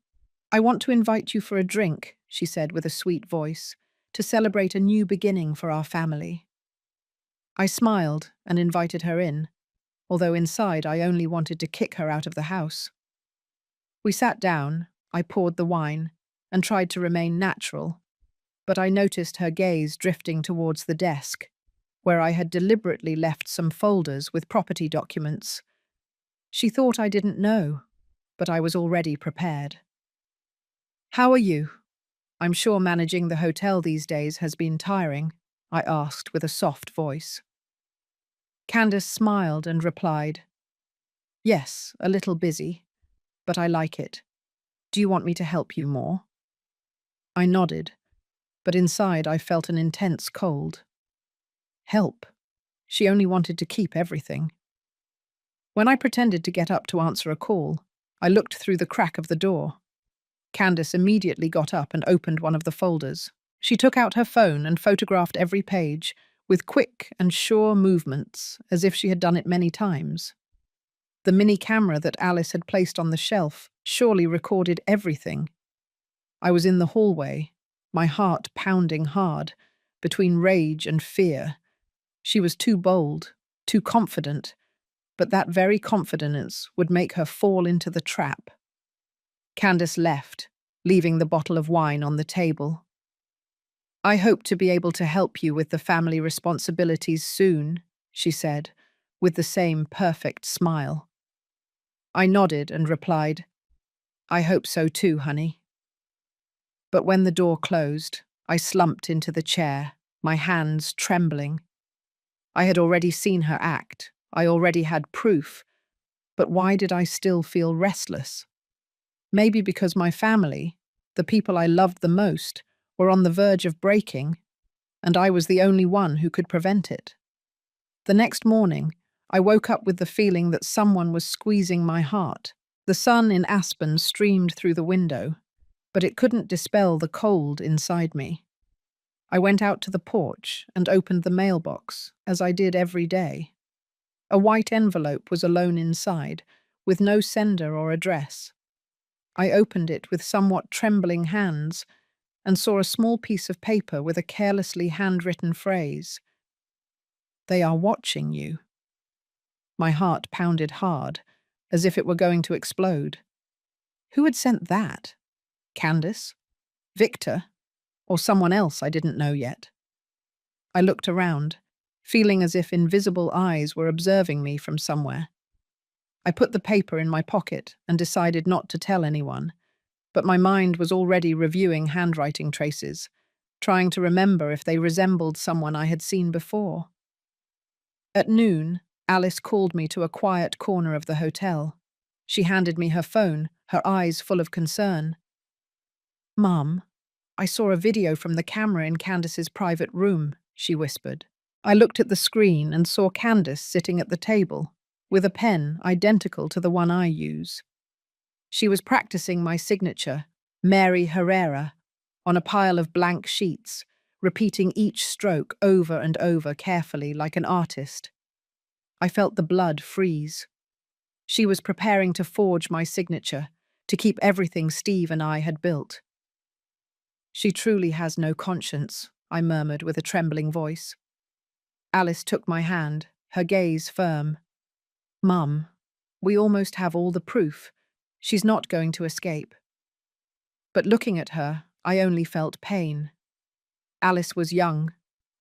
I want to invite you for a drink," she said with a sweet voice, "to celebrate a new beginning for our family." I smiled and invited her in, although inside I only wanted to kick her out of the house. We sat down, I poured the wine, and tried to remain natural, but I noticed her gaze drifting towards the desk, where I had deliberately left some folders with property documents. She thought I didn't know, but I was already prepared. "How are you? I'm sure managing the hotel these days has been tiring," I asked with a soft voice. Candace smiled and replied, "Yes, a little busy, but I like it. Do you want me to help you more?" I nodded, but inside I felt an intense cold. Help? She only wanted to keep everything. When I pretended to get up to answer a call, I looked through the crack of the door. Candace immediately got up and opened one of the folders. She took out her phone and photographed every page, with quick and sure movements, as if she had done it many times. The mini camera that Alice had placed on the shelf surely recorded everything. I was in the hallway, my heart pounding hard, between rage and fear. She was too bold, too confident, but that very confidence would make her fall into the trap. Candace left, leaving the bottle of wine on the table. "I hope to be able to help you with the family responsibilities soon," she said, with the same perfect smile. I nodded and replied, "I hope so too, honey." But when the door closed, I slumped into the chair, my hands trembling. I had already seen her act. I already had proof. But why did I still feel restless? Maybe because my family, the people I loved the most, were on the verge of breaking, and I was the only one who could prevent it. The next morning, I woke up with the feeling that someone was squeezing my heart. The sun in Aspen streamed through the window, but it couldn't dispel the cold inside me. I went out to the porch and opened the mailbox, as I did every day. A white envelope was alone inside, with no sender or address. I opened it with somewhat trembling hands and saw a small piece of paper with a carelessly handwritten phrase. "They are watching you." My heart pounded hard, as if it were going to explode. Who had sent that? Candace? Victor? Or someone else I didn't know yet? I looked around, feeling as if invisible eyes were observing me from somewhere. I put the paper in my pocket and decided not to tell anyone, but my mind was already reviewing handwriting traces, trying to remember if they resembled someone I had seen before. At noon, Alice called me to a quiet corner of the hotel. She handed me her phone, her eyes full of concern. "Mum, I saw a video from the camera in Candace's private room," she whispered. I looked at the screen and saw Candace sitting at the table, with a pen identical to the one I use. She was practicing my signature, Mary Herrera, on a pile of blank sheets, repeating each stroke over and over carefully like an artist. I felt the blood freeze. She was preparing to forge my signature, to keep everything Steve and I had built. "She truly has no conscience," I murmured with a trembling voice. Alice took my hand, her gaze firm. "Mum, we almost have all the proof. She's not going to escape." But looking at her, I only felt pain. Alice was young.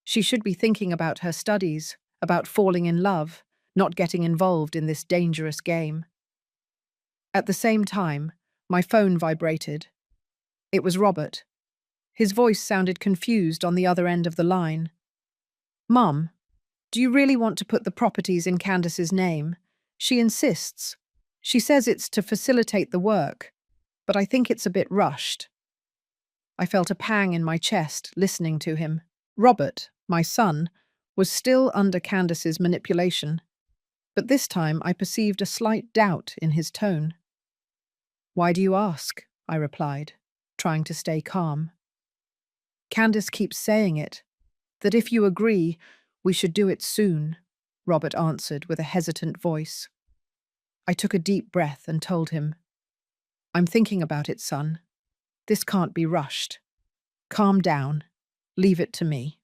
She should be thinking about her studies, about falling in love, not getting involved in this dangerous game. At the same time, my phone vibrated. It was Robert. His voice sounded confused on the other end of the line. "Mum, do you really want to put the properties in Candace's name? She insists. She says it's to facilitate the work, but I think it's a bit rushed." I felt a pang in my chest listening to him. Robert, my son, was still under Candace's manipulation, but this time I perceived a slight doubt in his tone. "Why do you ask?" I replied, trying to stay calm. "Candace keeps saying it. That if you agree, we should do it soon, Robert answered with a hesitant voice. I took a deep breath and told him, I'm thinking about it, son. This can't be rushed. Calm down. Leave it to me.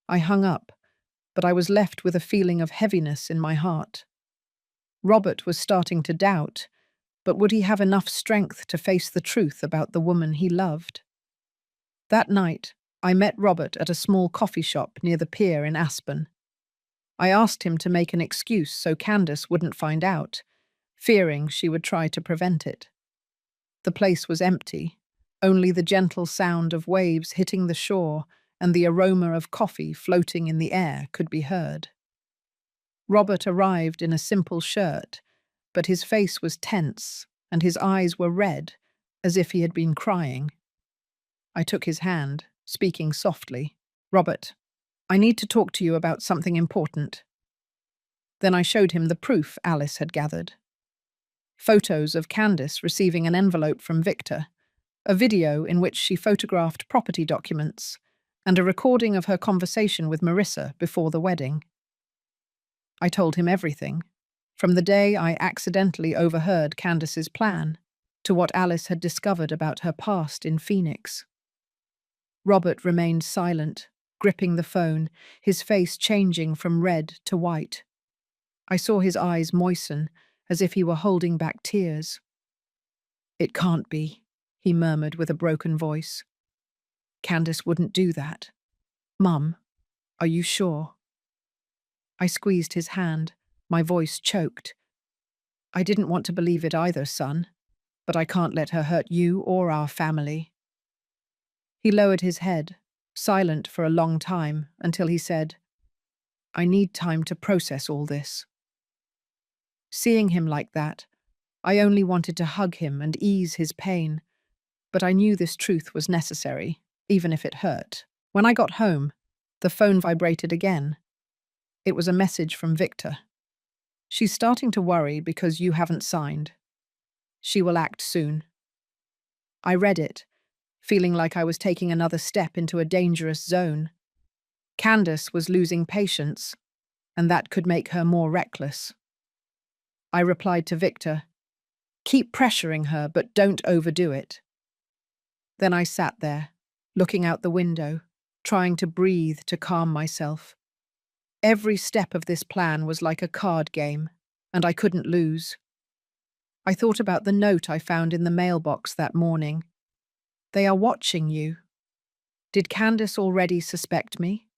I hung up, but I was left with a feeling of heaviness in my heart. Robert was starting to doubt, but would he have enough strength to face the truth about the woman he loved? That night, I met Robert at a small coffee shop near the pier in Aspen. I asked him to make an excuse so Candace wouldn't find out, fearing she would try to prevent it. The place was empty. Only the gentle sound of waves hitting the shore and the aroma of coffee floating in the air could be heard. Robert arrived in a simple shirt, but his face was tense and his eyes were red, as if he had been crying. I took his hand, speaking softly. Robert, I need to talk to you about something important. Then I showed him the proof Alice had gathered. Photos of Candace receiving an envelope from Victor, a video in which she photographed property documents, and a recording of her conversation with Marissa before the wedding. I told him everything, from the day I accidentally overheard Candace's plan to what Alice had discovered about her past in Phoenix. Robert remained silent, gripping the phone, his face changing from red to white. I saw his eyes moisten, as if he were holding back tears. It can't be, he murmured with a broken voice. Candace wouldn't do that. Mum, are you sure? I squeezed his hand, my voice choked. I didn't want to believe it either, son, but I can't let her hurt you or our family. He lowered his head, silent for a long time, until he said, I need time to process all this. Seeing him like that, I only wanted to hug him and ease his pain, but I knew this truth was necessary, even if it hurt. When I got home, the phone vibrated again. It was a message from Victor. She's starting to worry because you haven't signed. She will act soon. I read it, feeling like I was taking another step into a dangerous zone. Candace was losing patience, and that could make her more reckless. I replied to Victor, keep pressuring her, but don't overdo it. Then I sat there, looking out the window, trying to breathe to calm myself. Every step of this plan was like a card game, and I couldn't lose. I thought about the note I found in the mailbox that morning. They are watching you. Did Candace already suspect me?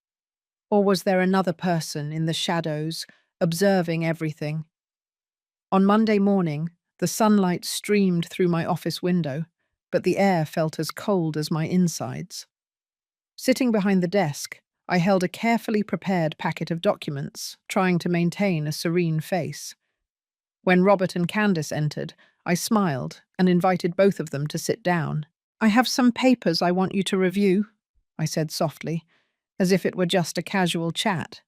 Or was there another person in the shadows, observing everything? On Monday morning, the sunlight streamed through my office window, but the air felt as cold as my insides. Sitting behind the desk, I held a carefully prepared packet of documents, trying to maintain a serene face. When Robert and Candace entered, I smiled and invited both of them to sit down. I have some papers I want you to review, I said softly, as if it were just a casual chat.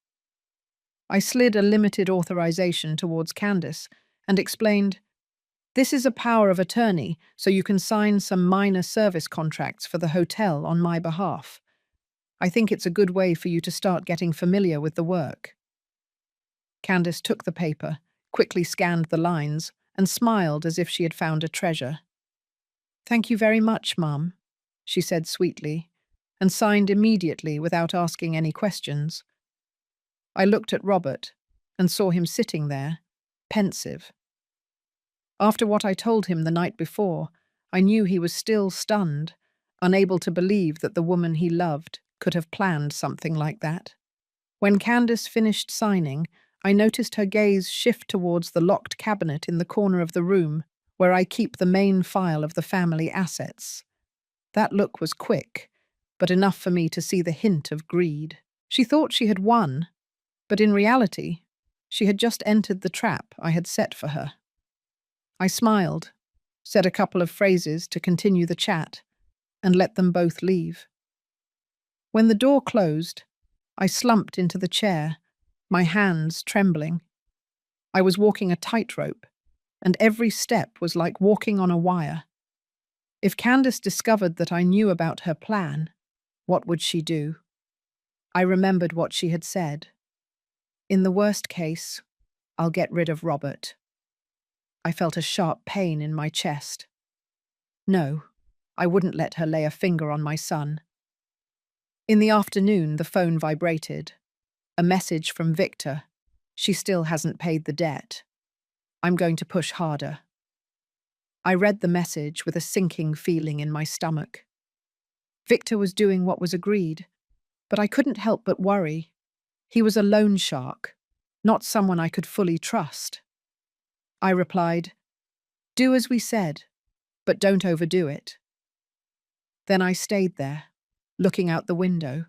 I slid a limited authorization towards Candace and explained, this is a power of attorney, so you can sign some minor service contracts for the hotel on my behalf. I think it's a good way for you to start getting familiar with the work. Candace took the paper, quickly scanned the lines, and smiled as if she had found a treasure. Thank you very much, Mum, she said sweetly, and signed immediately without asking any questions. I looked at Robert and saw him sitting there, pensive. After what I told him the night before, I knew he was still stunned, unable to believe that the woman he loved could have planned something like that. When Candace finished signing, I noticed her gaze shift towards the locked cabinet in the corner of the room, where I keep the main file of the family assets. That look was quick, but enough for me to see the hint of greed. She thought she had won, but in reality, she had just entered the trap I had set for her. I smiled, said a couple of phrases to continue the chat, and let them both leave. When the door closed, I slumped into the chair, my hands trembling. I was walking a tightrope, and every step was like walking on a wire. If Candace discovered that I knew about her plan, what would she do? I remembered what she had said. In the worst case, I'll get rid of Robert. I felt a sharp pain in my chest. No, I wouldn't let her lay a finger on my son. In the afternoon, the phone vibrated. A message from Victor. She still hasn't paid the debt. I'm going to push harder. I read the message with a sinking feeling in my stomach. Victor was doing what was agreed, but I couldn't help but worry. He was a loan shark, not someone I could fully trust. I replied, "Do as we said, but don't overdo it." Then I stayed there, looking out the window,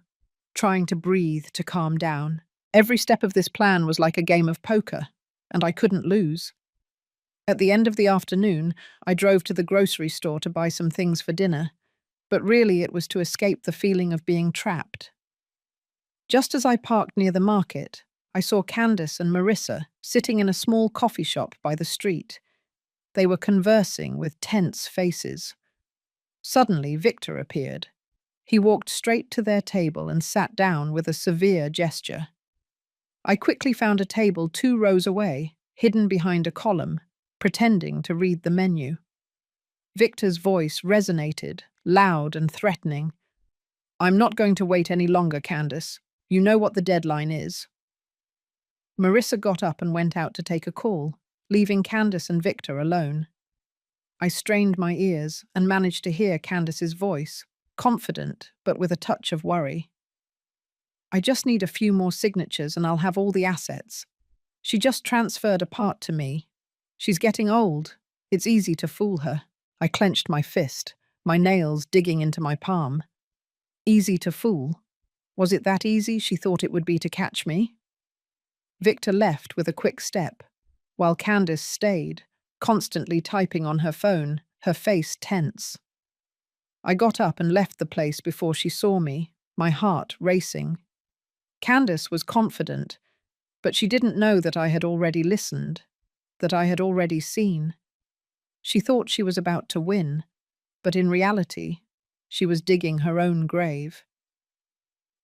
trying to breathe to calm down. Every step of this plan was like a game of poker, and I couldn't lose. At the end of the afternoon, I drove to the grocery store to buy some things for dinner, but really it was to escape the feeling of being trapped. Just as I parked near the market, I saw Candace and Marissa sitting in a small coffee shop by the street. They were conversing with tense faces. Suddenly, Victor appeared. He walked straight to their table and sat down with a severe gesture. I quickly found a table 2 rows away, hidden behind a column, pretending to read the menu. Victor's voice resonated, loud and threatening. "I'm not going to wait any longer, Candace. You know what the deadline is." Marissa got up and went out to take a call, leaving Candace and Victor alone. I strained my ears and managed to hear Candace's voice, confident but with a touch of worry. "I just need a few more signatures and I'll have all the assets. She just transferred a part to me. She's getting old. It's easy to fool her." I clenched my fist, my nails digging into my palm. Easy to fool? Was it that easy she thought it would be to catch me? Victor left with a quick step, while Candace stayed, constantly typing on her phone, her face tense. I got up and left the place before she saw me, my heart racing. Candace was confident, but she didn't know that I had already listened, that I had already seen. She thought she was about to win, but in reality, she was digging her own grave.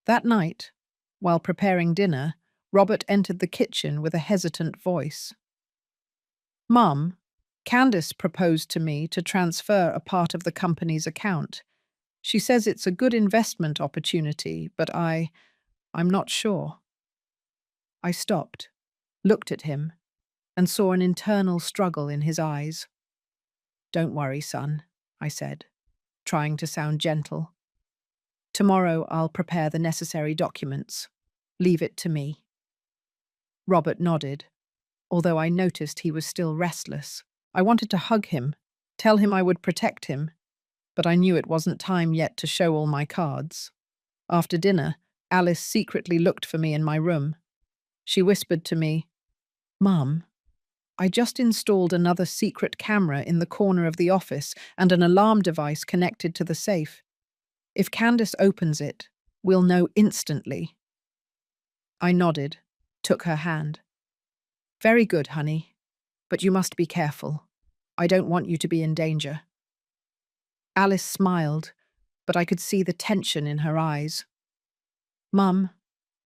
That night, while preparing dinner, Robert entered the kitchen with a hesitant voice. "Mum, Candace proposed to me to transfer a part of the company's account. She says it's a good investment opportunity, but I'm not sure." I stopped, looked at him, and saw an internal struggle in his eyes. "Don't worry, son," I said, trying to sound gentle. "Tomorrow I'll prepare the necessary documents. Leave it to me." Robert nodded, although I noticed he was still restless. I wanted to hug him, tell him I would protect him, but I knew it wasn't time yet to show all my cards. After dinner, Alice secretly looked for me in my room. She whispered to me, "Mum, I just installed another secret camera in the corner of the office and an alarm device connected to the safe. If Candace opens it, we'll know instantly." I nodded, took her hand. "Very good, honey, but you must be careful. I don't want you to be in danger." Alice smiled, but I could see the tension in her eyes. "Mum,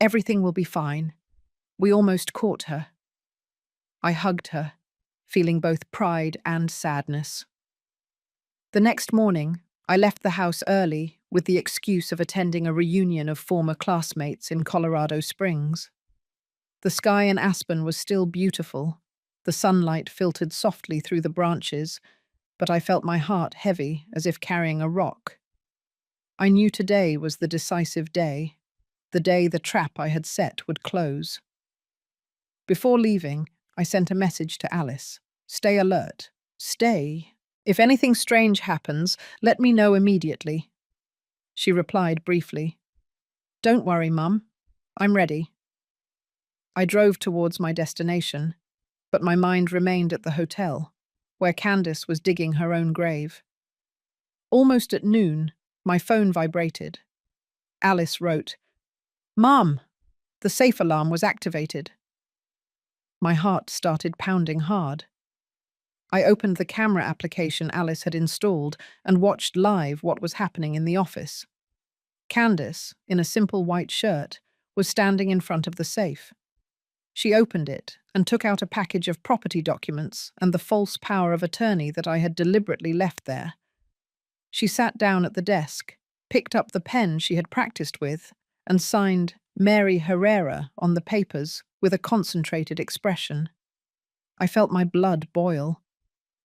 everything will be fine. We almost caught her." I hugged her, feeling both pride and sadness. The next morning, I left the house early with the excuse of attending a reunion of former classmates in Colorado Springs. The sky in Aspen was still beautiful. The sunlight filtered softly through the branches, but I felt my heart heavy as if carrying a rock. I knew today was the decisive day, the day the trap I had set would close. Before leaving, I sent a message to Alice. "Stay alert. Stay. If anything strange happens, let me know immediately." She replied briefly, "Don't worry, Mum. I'm ready." I drove towards my destination, but my mind remained at the hotel, where Candace was digging her own grave. Almost at noon, my phone vibrated. Alice wrote, "Mum, the safe alarm was activated." My heart started pounding hard. I opened the camera application Alice had installed and watched live what was happening in the office. Candace, in a simple white shirt, was standing in front of the safe. She opened it and took out a package of property documents and the false power of attorney that I had deliberately left there. She sat down at the desk, picked up the pen she had practiced with, and signed Mary Herrera on the papers with a concentrated expression. I felt my blood boil.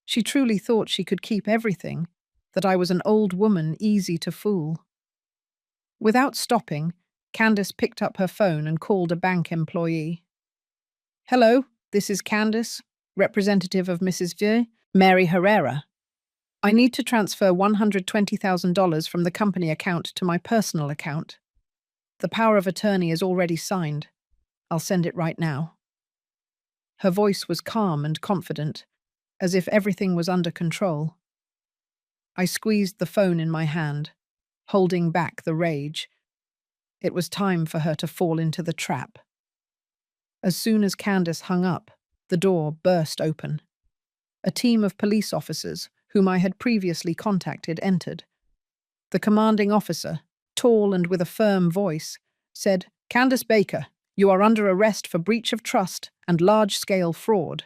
She truly thought she could keep everything, that I was an old woman easy to fool. Without stopping, Candace picked up her phone and called a bank employee. "Hello, this is Candace, representative of Mrs. Mary Herrera. I need to transfer $120,000 from the company account to my personal account. The power of attorney is already signed. I'll send it right now." Her voice was calm and confident, as if everything was under control. I squeezed the phone in my hand, holding back the rage. It was time for her to fall into the trap. As soon as Candace hung up, the door burst open. A team of police officers, whom I had previously contacted, entered. The commanding officer, tall and with a firm voice, said, "Candace Baker, you are under arrest for breach of trust and large-scale fraud."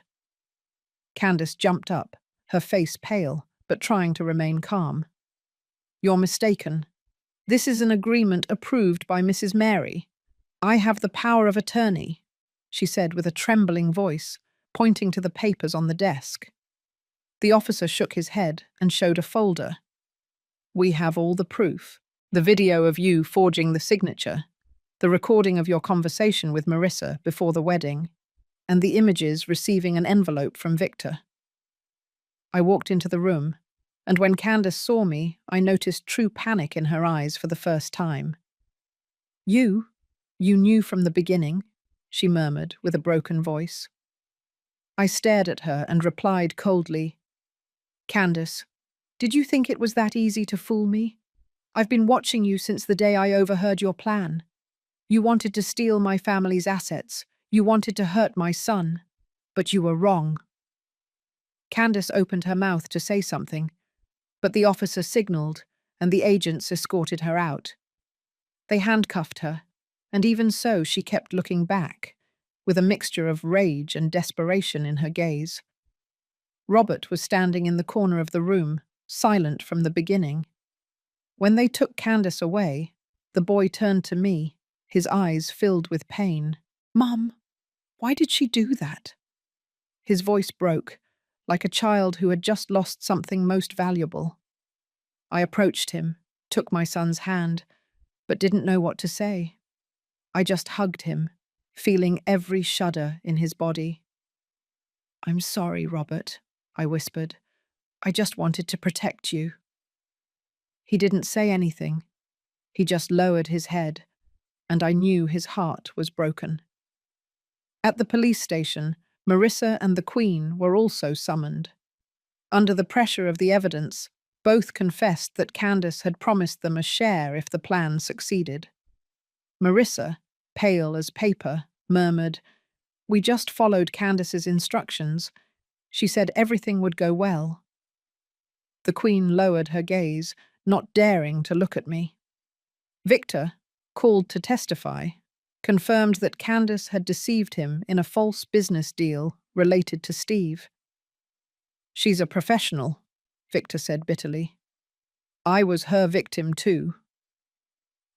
Candace jumped up, her face pale, but trying to remain calm. "You're mistaken. This is an agreement approved by Mrs. Mary. I have the power of attorney," she said with a trembling voice, pointing to the papers on the desk. The officer shook his head and showed a folder. "We have all the proof. The video of you forging the signature, the recording of your conversation with Marissa before the wedding, and the images receiving an envelope from Victor." I walked into the room, and when Candace saw me, I noticed true panic in her eyes for the first time. You knew from the beginning," she murmured with a broken voice. I stared at her and replied coldly, "Candace, did you think it was that easy to fool me? I've been watching you since the day I overheard your plan. You wanted to steal my family's assets. You wanted to hurt my son. But you were wrong." Candace opened her mouth to say something, but the officer signaled, and the agents escorted her out. They handcuffed her, and even so she kept looking back, with a mixture of rage and desperation in her gaze. Robert was standing in the corner of the room, silent from the beginning. When they took Candace away, the boy turned to me, his eyes filled with pain. "Mum, why did she do that?" His voice broke, like a child who had just lost something most valuable. I approached him, took my son's hand, but didn't know what to say. I just hugged him, feeling every shudder in his body. "I'm sorry, Robert," I whispered. "I just wanted to protect you." He didn't say anything. He just lowered his head, and I knew his heart was broken. At the police station, Marissa and the Queen were also summoned. Under the pressure of the evidence, both confessed that Candace had promised them a share if the plan succeeded. Marissa, pale as paper, murmured, "We just followed Candace's instructions. She said everything would go well." The Queen lowered her gaze, not daring to look at me. Victor, called to testify, confirmed that Candace had deceived him in a false business deal related to Steve. "She's a professional," Victor said bitterly. "I was her victim too."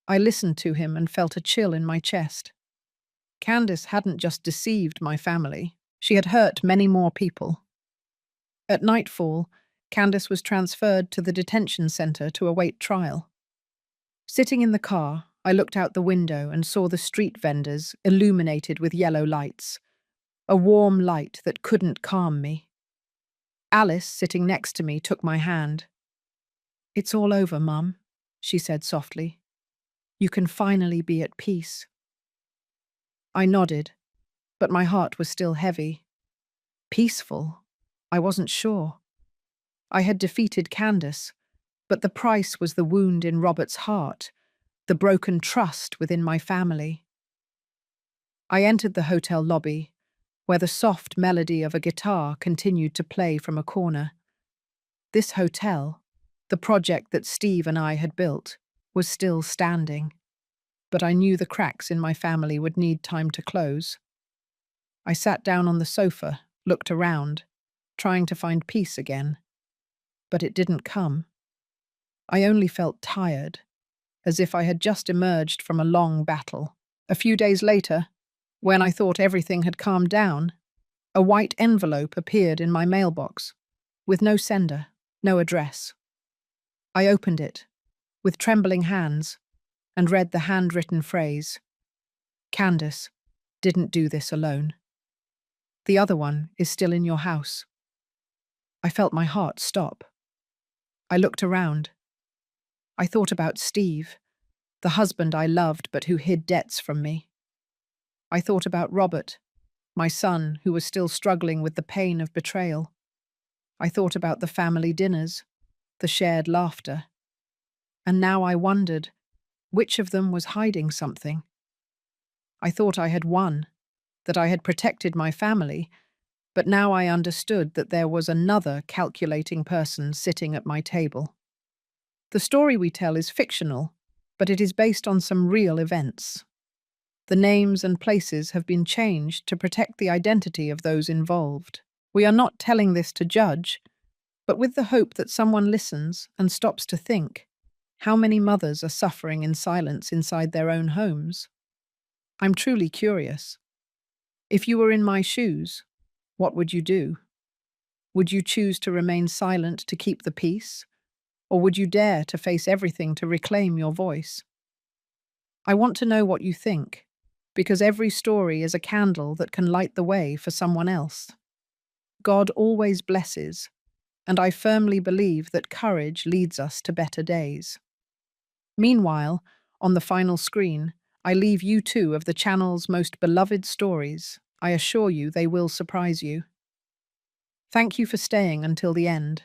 I listened to him and felt a chill in my chest. Candace hadn't just deceived my family, she had hurt many more people. At nightfall, Candace was transferred to the detention center to await trial. Sitting in the car, I looked out the window and saw the street vendors illuminated with yellow lights, a warm light that couldn't calm me. Alice, sitting next to me, took my hand. "It's all over, Mum," she said softly. "You can finally be at peace." I nodded, but my heart was still heavy. Peaceful? I wasn't sure. I had defeated Candace, but the price was the wound in Robert's heart, the broken trust within my family. I entered the hotel lobby, where the soft melody of a guitar continued to play from a corner. This hotel, the project that Steve and I had built, was still standing, but I knew the cracks in my family would need time to close. I sat down on the sofa, looked around, trying to find peace again, but it didn't come. I only felt tired, as if I had just emerged from a long battle. A few days later, when I thought everything had calmed down, a white envelope appeared in my mailbox, with no sender, no address. I opened it, with trembling hands, and read the handwritten phrase, "Candace didn't do this alone. The other one is still in your house." I felt my heart stop. I looked around. I thought about Steve, the husband I loved but who hid debts from me. I thought about Robert, my son who was still struggling with the pain of betrayal. I thought about the family dinners, the shared laughter. And now I wondered, which of them was hiding something? I thought I had won, that I had protected my family, but now I understood that there was another calculating person sitting at my table. The story we tell is fictional, but it is based on some real events. The names and places have been changed to protect the identity of those involved. We are not telling this to judge, but with the hope that someone listens and stops to think, how many mothers are suffering in silence inside their own homes? I'm truly curious. If you were in my shoes, what would you do? Would you choose to remain silent to keep the peace? Or would you dare to face everything to reclaim your voice? I want to know what you think, because every story is a candle that can light the way for someone else. God always blesses, and I firmly believe that courage leads us to better days. Meanwhile, on the final screen, I leave you two of the channel's most beloved stories. I assure you they will surprise you. Thank you for staying until the end.